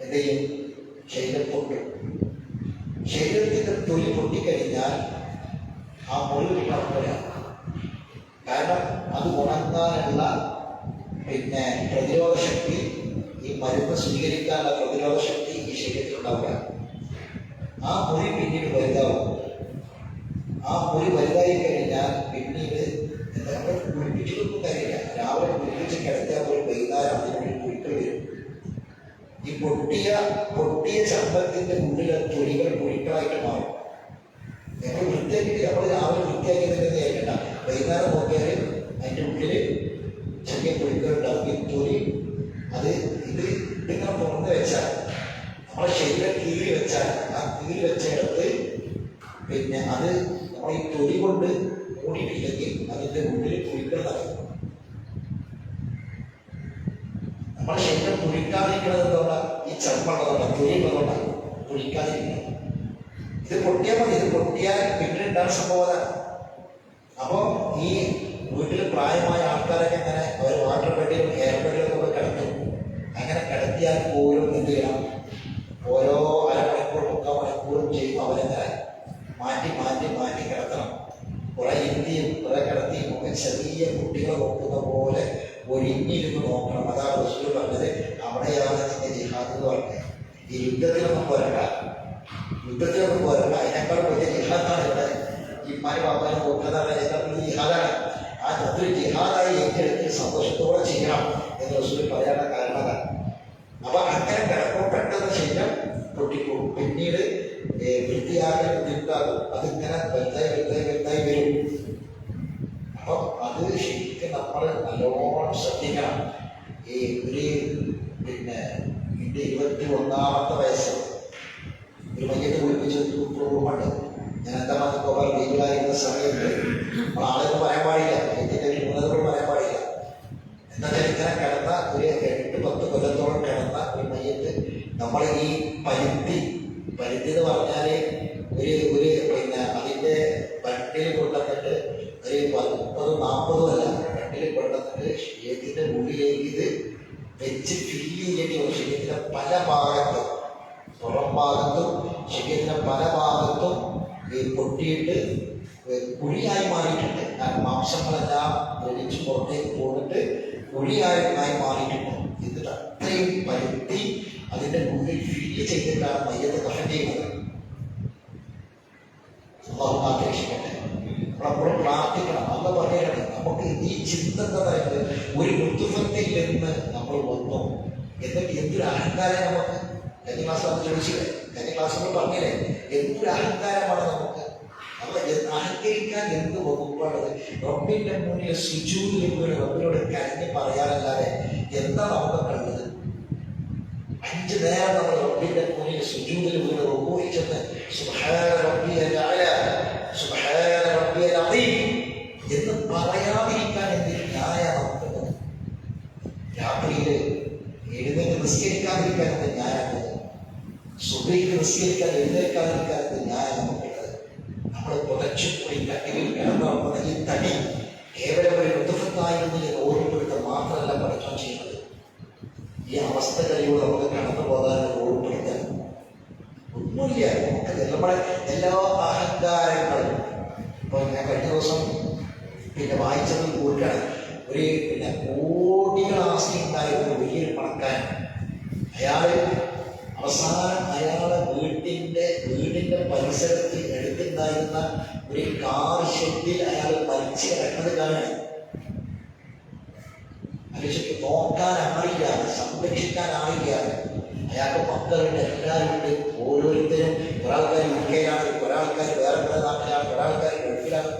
എന്ത് ചെയ്യും? ശരീരം പൊട്ടും. ശരീരത്തിന്റെ തൊലി പൊട്ടിക്കഴിഞ്ഞാൽ ആ മുറിവ് കുഴപ്പമില്ല. കാരണം അത് ഉണങ്ങാനുള്ള പ്രതിരോധ ശക്തി, ഈ മരുന്ന് സ്വീകരിക്കാനുള്ള പ്രതിരോധ ശക്തി ഈ ശരീരത്തിൽ ഉണ്ടാവില്ല. ആ മുറി പിന്നീട് വലുതാവും. ആ മുറി വലുതായി കഴിഞ്ഞാൽ പിന്നീട് നമ്മൾ കുളിപ്പിച്ചിട്ടൊന്നും കാര്യമില്ല. രാവിലെ കുളിപ്പിച്ച് കിടത്തിയാൽ പോലും വൈകുന്നേരം അതിനുള്ളിൽ കുളിക്കൾ വരും. ഈ പൊട്ടിയ ചർമ്മത്തിന്റെ ഉള്ളിലെ തൊലികൾ കുഴിക്കളായിട്ട് മാറും. നമ്മൾ വൃത്തിയാക്കിയിട്ട് നമ്മൾ രാവിലെ വൃത്തിയാക്കിയതിൻ്റെ ഏൽക്കണ്ട, വൈകുന്നേരം നോക്കിയാൽ അതിൻ്റെ ഉള്ളിൽ ചെറിയ കുഴികളുണ്ടാവും. ഈ തൊലി അത് ഇതിങ്ങനെ തുറന്ന് വെച്ചാൽ, നമ്മളെ ശരീരം കീറി വെച്ചാൽ, ആ കീറി വെച്ചിടത്ത് അത് നമ്മൾ ഈ തൊലി കൊണ്ട് മൂടിയിട്ടില്ലെങ്കിൽ അതിൻ്റെ ഉള്ളിൽ കുഴികൾ നടക്കും. നമ്മുടെ ശരീരം കുഴിക്കാതിരിക്കുന്നത് എന്തുകൊണ്ടാണ്? ഈ ചർമ്മമുള്ളതുകൊണ്ടാണ്, തൊലി ഉള്ളതുകൊണ്ടാണ് കുഴിക്കാതിരിക്കുന്നത്. ഇത് പൊട്ടിയാൽ മതി. ഇത് പൊട്ടിയാൽ പിന്നീട് ഉണ്ടാകുന്ന സംഭവമാണ്. അപ്പോൾ ഈ വീട്ടിൽ പ്രായമായ ആൾക്കാരൊക്കെ അങ്ങനെ അവർ വാട്ടർ ബെഡിലും എയർ ബെഡിലും ഒക്കെ കിടത്തും. അങ്ങനെ കിടത്തിയാൽ പോലും എന്ത് ചെയ്യണം? ഓരോ അരമണിക്കൂർ 3 മണിക്കൂറും ചെയ്യും അവരങ്ങനെ മാറ്റി കിടത്തണം. കുറെ ഇരുത്തിയും കുറെ കിടത്തിയും ഒക്കെ ചെറിയ കുട്ടികളെ നോക്കുന്ന പോലെ ഒഴിഞ്ഞിരുന്ന് നോക്കണം. അതാണ് റസൂൽ പറഞ്ഞത്, അവിടെയാണ് നിന്റെ ജിഹാദ് എന്ന് പറഞ്ഞത്. ഈ യുദ്ധത്തിലൊന്നും പോരണ്ട, അതിനേക്കാൾ വലിയ ജിഹാദാണ് ഇവിടെ. ഇമ്മാരി ബാബാനെ നോക്കുന്നതാണ് അതിനേക്കാൾ വലിയ ജിഹാദാണ്. അതൊരു ജിഹാദായി ഏറ്റെടുത്ത് സന്തോഷത്തോടെ ചെയ്യണം എന്ന് റസൂൽ പറയാനുള്ള കാരണം അതാണ്. അപ്പൊ അങ്ങനെ കിടക്കുമ്പോൾ പെട്ടെന്ന് ശരീരം പൊട്ടിപ്പോകും. പിന്നീട് വൃത്തിയാകാൻ ബുദ്ധിമുട്ടാകും. അതിങ്ങനെ വലുതായി വരും. അപ്പൊ അത് ശരിക്കും നമ്മൾ നല്ലോണം ശ്രദ്ധിക്കണം. ഈ എൻ്റെ 21ാമത്തെ വയസ്സിൽ ഒരു മയ്യത്ത് കുളിപ്പിച്ച് ഓർമ്മയുണ്ട്. ഞാൻ എന്താ പോകാൻ ലീഗിലായിരുന്ന സമയത്ത് നമ്മൾ ആളുകൾ പറയാൻ പാടില്ല, മയ്യത്തിൻ്റെ ന്യൂനതകൾ പറയാൻ പാടില്ല. എന്നാൽ ഇങ്ങനെ കിടന്ന ഒരു 8-10 കൊല്ലത്തോളം കിടന്ന ഒരു മയ്യത്ത് നമ്മൾ ഈ പരുത്തി എന്ന് പറഞ്ഞാൽ അതിൻ്റെ വണ്ടിയിൽ കൊണ്ടുവന്നിട്ട് ഒരു 30-40 അല്ല, വണ്ടിയിൽ കൊണ്ടുവന്നിട്ട് ശരീരത്തിൻ്റെ ഉള്ളിലേക്ക് ഇത് വെച്ച് ഫില്ല് ചെയ്യേണ്ടി വരും. ശരീരത്തിൻ്റെ പല ഭാഗത്തും, പുറം ഭാഗത്തും ശരീരത്തിൻ്റെ പല ഭാഗത്തും പൊട്ടിയിട്ട് കുഴിയായി മാറിയിട്ടുണ്ട്. കാരണം മാംസങ്ങളെല്ലാം വെടിച്ച് പുറത്തേക്ക് പോന്നിട്ട് കുഴിയായി മാറിയിട്ടുണ്ട്. എന്നിട്ട് അത്രയും പരുത്തി അതിൻ്റെ ഉള്ളിൽ ഫില്ല് ചെയ്തിട്ടാണ് മയ്യത്ത് കഫൻ ചെയ്യുന്നത്. ആഗ്രഹിക്കട്ടെ, നമ്മളപ്പോഴും പ്രാർത്ഥിക്കണം. അല്ല പറയണം, നമുക്ക് ഈ ചിന്ത എന്താ പറയുന്നത്, ഒരു മുത്തുഫത്തിൽ നിന്ന് നമ്മൾ വന്നു എന്നിട്ട് എന്തൊരു അഹങ്കാരം നമുക്ക്. കഴിഞ്ഞ ക്ലാസ് നമ്മൾ ചോദിച്ചില്ലേ, കഴിഞ്ഞ ക്ലാസ് നമ്മൾ പറഞ്ഞില്ലേ, എന്തൊരു അഹങ്കാരമാണ് നമുക്ക്. നിസ്കരിക്കാൻ എന്ത് വകുപ്പാണത്? റബ്ബിന്റെ മുന്നിൽ സുജൂദിൽ വീണ് റബ്ബിനോട് കരഞ്ഞ് പറയാനല്ലാതെ എന്താ നമുക്കൊക്കെ ഉള്ളത്? 5 നേരം നമ്മൾ റബ്ബിന്റെ മുന്നിൽ സുജൂദിൽ വീണ് റൂഹിൽ ചെന്ന് സുബ്ഹാന റബ്ബിയൽ അഅല സുബ്ഹാന റബ്ബിയൽ അദീം എന്ന് പറയാതിരിക്കാൻ എന്ത് ന്യായം നമുക്കുള്ളത്? രാത്രിയിൽ എഴുന്നേറ്റ് നിസ്കരിക്കാതിരിക്കാൻ എന്ത് ന്യായമുള്ളത്? സുബഹിക്ക് നിസ്കരിക്കാൻ എഴുന്നേൽക്കാതിരിക്കാൻ എന്ത് ന്യായം നമുക്കുള്ളത്? നമ്മൾ പുതച്ചുകൂടി കട്ടിലിൽ കിടന്ന ഈ തടി കേവലം ഒരു ഋതുഫത്തായിരുന്നു എന്ന് ഓർമ്മപ്പെടുത്താൻ മാത്രമല്ല പഠിക്കാൻ ചെയ്യുന്നത്. ഈ അവസ്ഥകളിലൂടെ നമുക്ക് കടന്നു പോകാൻ ഓർമ്മപ്പെടുത്താൻ ഒന്നുമില്ല. നമുക്ക് നമ്മുടെ എല്ലാ അഹങ്കാരങ്ങളും ഇപ്പൊ ഞാൻ കഴിഞ്ഞ ദിവസം വായിച്ചത് കൂട്ടാണ്. ഒരു കോടികൾ ആസ്തി ഉണ്ടായിരുന്ന വലിയൊരു പണക്കാരൻ. അവസാനം അയാളെ വീടിന്റെ പരിസരത്ത് എടുത്തുണ്ടായിരുന്ന ഒരു കാർ ഷെഡിൽ അയാൾ മരിച്ചു കിടക്കുന്നത് കാണാൻ. മനുഷ്യർക്ക് നോക്കാൻ ആളില്ല, സംരക്ഷിക്കാൻ ആളില്ല. അയാൾക്ക് മക്കളുണ്ട്, എല്ലാവരും ഉണ്ട്. ഓരോരുത്തരും ഒരാൾക്കാർ UK-ലാണ്, ഒരാൾക്കാർ വേറെ പല നാട്ടിലാണ്, ഒരാൾക്കാർ ഗൾഫിലാണ്,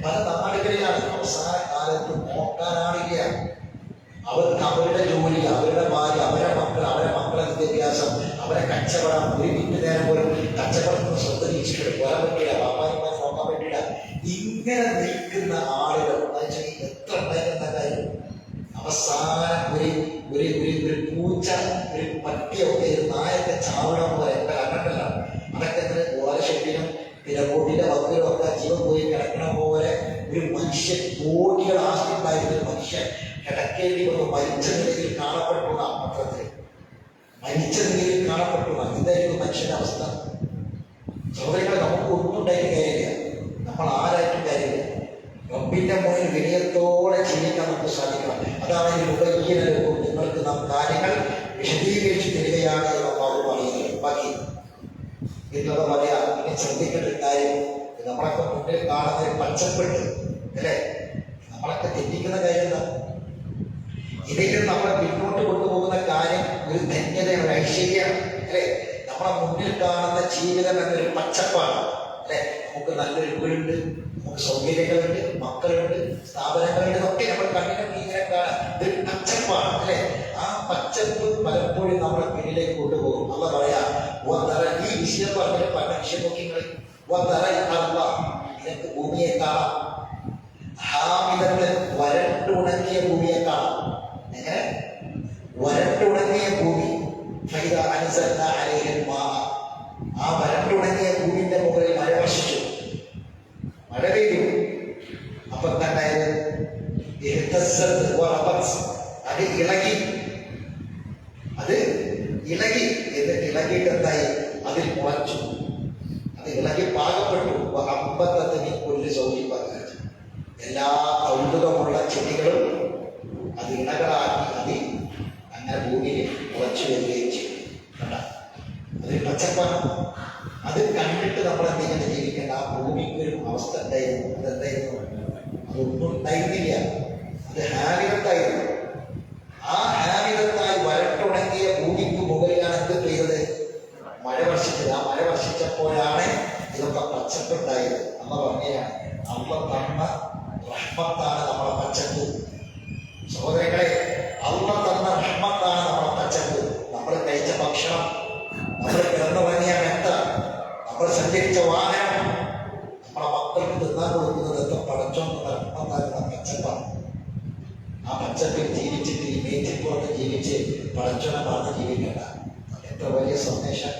പല നാടുകളിലാണ്. അവസാന കാലത്ത് നോക്കാൻ ആളില്ല. അവർക്ക് അവരുടെ ജോലി, അവരുടെ ഭാര്യ, അവരുടെ മക്കളെ വിദ്യാഭ്യാസം, അവരെ കച്ചവടം, ഒരു നേരം പോലും കച്ചവടത്തിന് ശ്രദ്ധ തിരിച്ചിട്ട് പോരാൻ പറ്റില്ല, പാപ്പാന്മാരെ നോക്കാൻ പറ്റില്ല. ഇങ്ങനെ നിൽക്കുന്ന ആളുകൾ എത്ര ഉണ്ടായിരുന്ന കാര്യം. അവസാനം ഒരു പൂച്ച, ഒരു പട്ടിയൊക്കെ നായൊക്കെ ചാവണം പോലെ കണ്ടിട്ടല്ല. അതൊക്കെ ഓല ഷെഡിനും റോഡിന്റെ വക്കിലും ഒക്കെ ജീവൻ പോയി കിടക്കണ പോലെ ഒരു മനുഷ്യൻ, കോടികൾ ആസ്തി ഉണ്ടായിരുന്ന ഒരു മനുഷ്യൻ കിടക്കേണ്ടി വന്ന് മരിച്ച നിലയിൽ കാണപ്പെട്ടു. പത്രത്തിൽ മരിച്ച നിലയിൽ കാണപ്പെട്ടു. ഇതായിരുന്നു മനുഷ്യന്റെ അവസ്ഥ. സഹോദരങ്ങളെ, നമുക്ക് ഒന്നും ഉണ്ടായിട്ട് കാര്യമില്ല, നമ്മൾ ആരായിട്ടും കാര്യമില്ല. റബ്ബിന്റെ മുന്നിൽ വിനയത്തോടെ ജീവിക്കാൻ നമുക്ക് സാധിക്കണം. അതാണ് ഉപയോഗിക്കും. നിങ്ങൾക്ക് നാം കാര്യങ്ങൾ വിശദീകരിച്ച് തരികയാണ് എന്ന് നമ്മൾ പറയുന്നത്. ബാക്കി ഇതൊക്കെ പറയാ. ഇനി ശ്രദ്ധിക്കേണ്ട കാര്യം, നമ്മളൊക്കെ മുന്നിൽ കാണുന്ന പച്ചപ്പെട്ട് അല്ലേ, നമ്മളൊക്കെ തെറ്റിക്കുന്ന കാര്യം എന്താ? ഇതിൽ നമ്മളെ പിന്നോട്ട് കൊണ്ടുപോകുന്ന കാര്യം ഒരു ധന്യതയാണ്, ഒരു ഐശ്വര്യം അല്ലെ. നമ്മളെ മുന്നിൽ കാണുന്ന ജീവിതം എന്നൊരു പച്ചപ്പാണ് അല്ലെ. നമുക്ക് നല്ലൊരു വീടുണ്ട്, നമുക്ക് സൗകര്യങ്ങളുണ്ട്, മക്കളുണ്ട്, സ്ഥാപനങ്ങളുണ്ട്, ഒക്കെ നമ്മൾ കണ്ണിനെ ഇങ്ങനെ കാണാം. ഇതൊരു പച്ചപ്പാണ് അല്ലെ. ആ പച്ചപ്പ് പലപ്പോഴും നമ്മളെ പിന്നിലേക്ക് കൊണ്ടുപോകും. അല്ല പറയാ, ഈ വിഷയം പറഞ്ഞ പല വിഷയം നോക്കിങ്ങൾ നിനക്ക് ഭൂമിയെ കാണാം, ഹാമിദത്ത് വരണ്ടുണങ്ങിയ ഭൂമിയെ കാണാം. എങ്ങനെ? വരണ്ടുണങ്ങിയ ഭൂമി. ആ വരണ്ടുണങ്ങിയ ഭൂമിന്റെ മുകളിൽ മഴ വർഷിച്ചു, മഴ പെയ്തു. അപ്പൊ എന്തായത്? അത് ഇളകി, എന്നിട്ട് ഇളകിയിട്ട് എന്തായി? അതിൽ മുളച്ചു, അത് ഇളകി പാകപ്പെട്ടു. അമ്പത്തത്തിന് കൊല്ലു സൗകര്യം എല്ലാ കൗതുകമുള്ള ചെടികളും അത് ഇണകളാക്കി അത് അങ്ങനെ ഭൂമിയിൽ ഉറച്ചു വരികയും ചെയ്യും. കണ്ട, അത് പച്ചപ്പാണ്. അത് കണ്ടിട്ട് നമ്മൾ എന്തെങ്കിലും ജീവിക്കേണ്ട. ആ ഭൂമിക്കൊരു അവസ്ഥ ഉണ്ടായിരുന്നു. അതെന്തായിരുന്നു? അതൊന്നും ഉണ്ടായിരുന്നില്ല, അത് ഹാരികത്തായിരുന്നു. ആ ഹാരികത്തായി വരട്ടുണങ്ങിയ ഭൂമിക്ക് മുകളിലാണ് എന്ത് പെയ്തത്? മഴ വർഷിച്ചത്. ആ മഴ വർഷിച്ചപ്പോഴാണ് ഇതൊക്കെ പച്ചപ്പുണ്ടായത്. അമ്മ പറഞ്ഞതാണ്, അമ്മ തന്ന റഹ്മത്താണ് നമ്മളെ പച്ചപ്പ്. സഹോദരങ്ങളെ, അമ്മ തന്ന റഹ്മത്താണ് നമ്മളെ പച്ചപ്പ്. നമ്മൾ കഴിച്ച ഭക്ഷണം, നമ്മൾ കിടന്നുറങ്ങിയ മെത്ത, നമ്മൾ സഞ്ചരിച്ച വാഹനം, നമ്മളെ മക്കൾക്ക് തിന്നാൻ കൊടുക്കുന്നത് എത്ര പടച്ചോന്ന് റഹ്മത്താകുന്ന പച്ചപ്പാണ്. ആ പച്ചപ്പിൽ ജീവിച്ചിട്ട് ഈ മേച്ചിപ്പുറത്ത് ജീവിച്ച് പടച്ചോനെ പറഞ്ഞ് ജീവിക്കേണ്ട. എത്ര വലിയ സന്ദേശം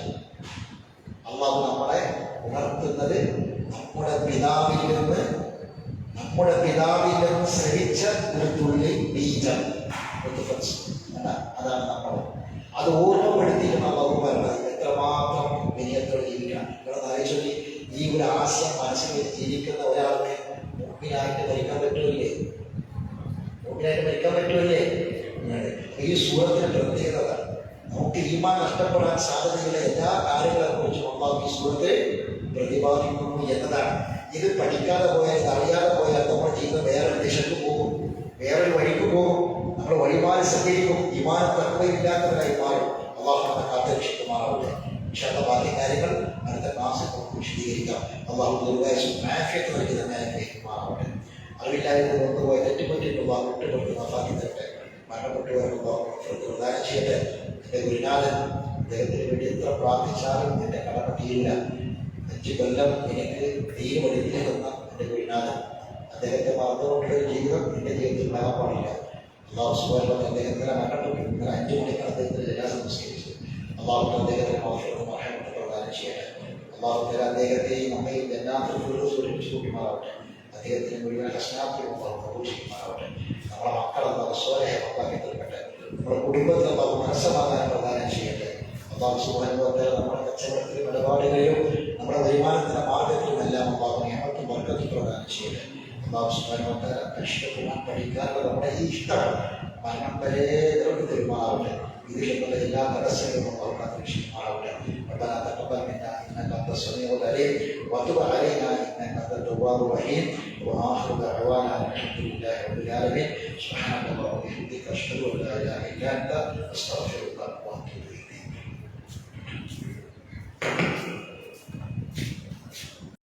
അള്ളാഹു നമ്മളെ ഉണർത്തുന്നത്. നമ്മുടെ പിതാവിൽ നിന്ന് ശ്രവിച്ച ഒരു തുള്ളി ബീജം, അതാണ് നമ്മൾ. അത് ഓർമ്മപ്പെടുത്തിയിട്ട് അള്ളാഹു പറഞ്ഞത്. എത്രമാത്രം വിനയത്തോടെ ജീവിക്കണം. ഇവിടെ ആലോചിച്ചു, ഈ ഒരു ആശയം മനസ്സിൽ വെച്ച് ജീവിക്കുന്ന ഒരാൾക്ക് മുമ്പിനായിട്ട് മരിക്കാൻ പറ്റൂല്ലേ? ഈ സൂറത്തിന് പ്രത്യേകത, നമുക്ക് ഈമാൻ നഷ്ടപ്പെടാൻ സാധ്യതയുള്ള എല്ലാ കാര്യങ്ങളെ കുറിച്ചും അള്ളാഹു ഈ സൂറത്ത് പ്രതിപാദിക്കുന്നു എന്നതാണ്. ഇത് പഠിക്കാതെ പോയാൽ, ഇത് അറിയാതെ പോയാൽ നമ്മുടെ ജീവിതം വേറൊരു ദിശക്ക് പോകും, വേറൊരു വഴിക്ക് പോകും. നമ്മൾ വഴിമാറി സഞ്ചരിക്കും, ഈമാൻ തത്വമില്ലാത്തവരായി മാറും. അള്ളാഹു നമ്മളെ കാത്തുരക്ഷിക്കുമാറാവട്ടെ. ബാക്കി കാര്യങ്ങൾ അടുത്ത ക്ലാസ് നമുക്ക് വിശദീകരിക്കാം. അള്ളാഹു ദീർഘായുസ്സും ആഫിയത്ത് നൽകി തന്നെ അനുഗ്രഹിക്കുമാറാവട്ടെ. അറിവില്ലായ്മ കൊണ്ടുപോയി തെറ്റുപറ്റിയിട്ടുള്ള വിട്ടുപെട്ട് നഫാക്കി തരട്ടെ. മരണപ്പെട്ടു വരുമ്പോൾ പ്രദാനം ചെയ്യട്ടെ. എൻ്റെ ഗുരുനാഥൻ അദ്ദേഹത്തിന് വേണ്ടി എത്ര പ്രാർത്ഥിച്ചാലും എൻ്റെ കടമ തീരില്ല. 5 കൊല്ലം എനിക്ക് തീരുമൊഴിഞ്ഞു തന്ന എൻ്റെ ഗുരുനാഥൻ, അദ്ദേഹത്തെ മറന്നുകൊണ്ടൊരു ജീവിതം എൻ്റെ ജീവിതത്തിൽ ഉണ്ടാകാൻ പാടില്ല. അള്ളാഹു സുബ്ഹാനഹു വ തആല അദ്ദേഹത്തിന് മരണപ്പെട്ടു. ഇന്നലെ 5 മണിക്കാണ് അദ്ദേഹത്തിന് ജനാസ നമസ്കരിച്ചത്. അള്ളാഹു അദ്ദേഹത്തിന് മഹഫറത്തും പ്രദാനം ചെയ്യട്ടെ. അള്ളാഹു തആല അദ്ദേഹത്തെയും നമ്മയും ജന്നാത്തുൽ ഫിർദൗസ് ഒരുമിച്ച് കൂട്ടിമാറാവട്ടെ. അദ്ദേഹത്തിന് മുഴുവൻ ഹസ്നാത്തും അള്ളാഹു കബൂൽ ചെയ്യുമാറാവട്ടെ. നമ്മളെ മക്കളെന്ന സ്വരയെ മക്കളാക്കി തീർക്കട്ടെ. നമ്മുടെ കുടുംബത്തിൽ അള്ളാഹു മനസ്സമാധാനം പ്രദാനം ചെയ്യട്ടെ. അള്ളാഹു സുബ്ഹാനഹു വ തആല നമ്മുടെ കച്ചവടത്തിലും ഇടപാടുകളിലും നമ്മുടെ വരുമാനത്തിന്റെ മാർഗത്തിലുമെല്ലാം അള്ളാഹു നിഅമത്തും ബർക്കത്തും പ്രദാനം ചെയ്യട്ടെ. അള്ളാഹു സുബ്ഹാനഹു വ തആല പരിശുദ്ധ പഠിക്കാനുള്ള നമ്മുടെ ഈ ഇഷ്ടമാണ് മരണം വരെ നിലനിർത്തി തരുമാറാവട്ടെ. ഇതിലുള്ള എല്ലാ തടസ്സങ്ങളും അള്ളാഹു കാത്തുരക്ഷിക്കുമാറാവട്ടെ. ربنا تقبل منا انك انت السميع العليم وتب علينا انك انت التواب الرحيم واخر دعوانا الحمد لله رب العالمين. سبحانك اللهم وبحمدك اشهد ان لا اله الا انت استغفرك واتوب اليك.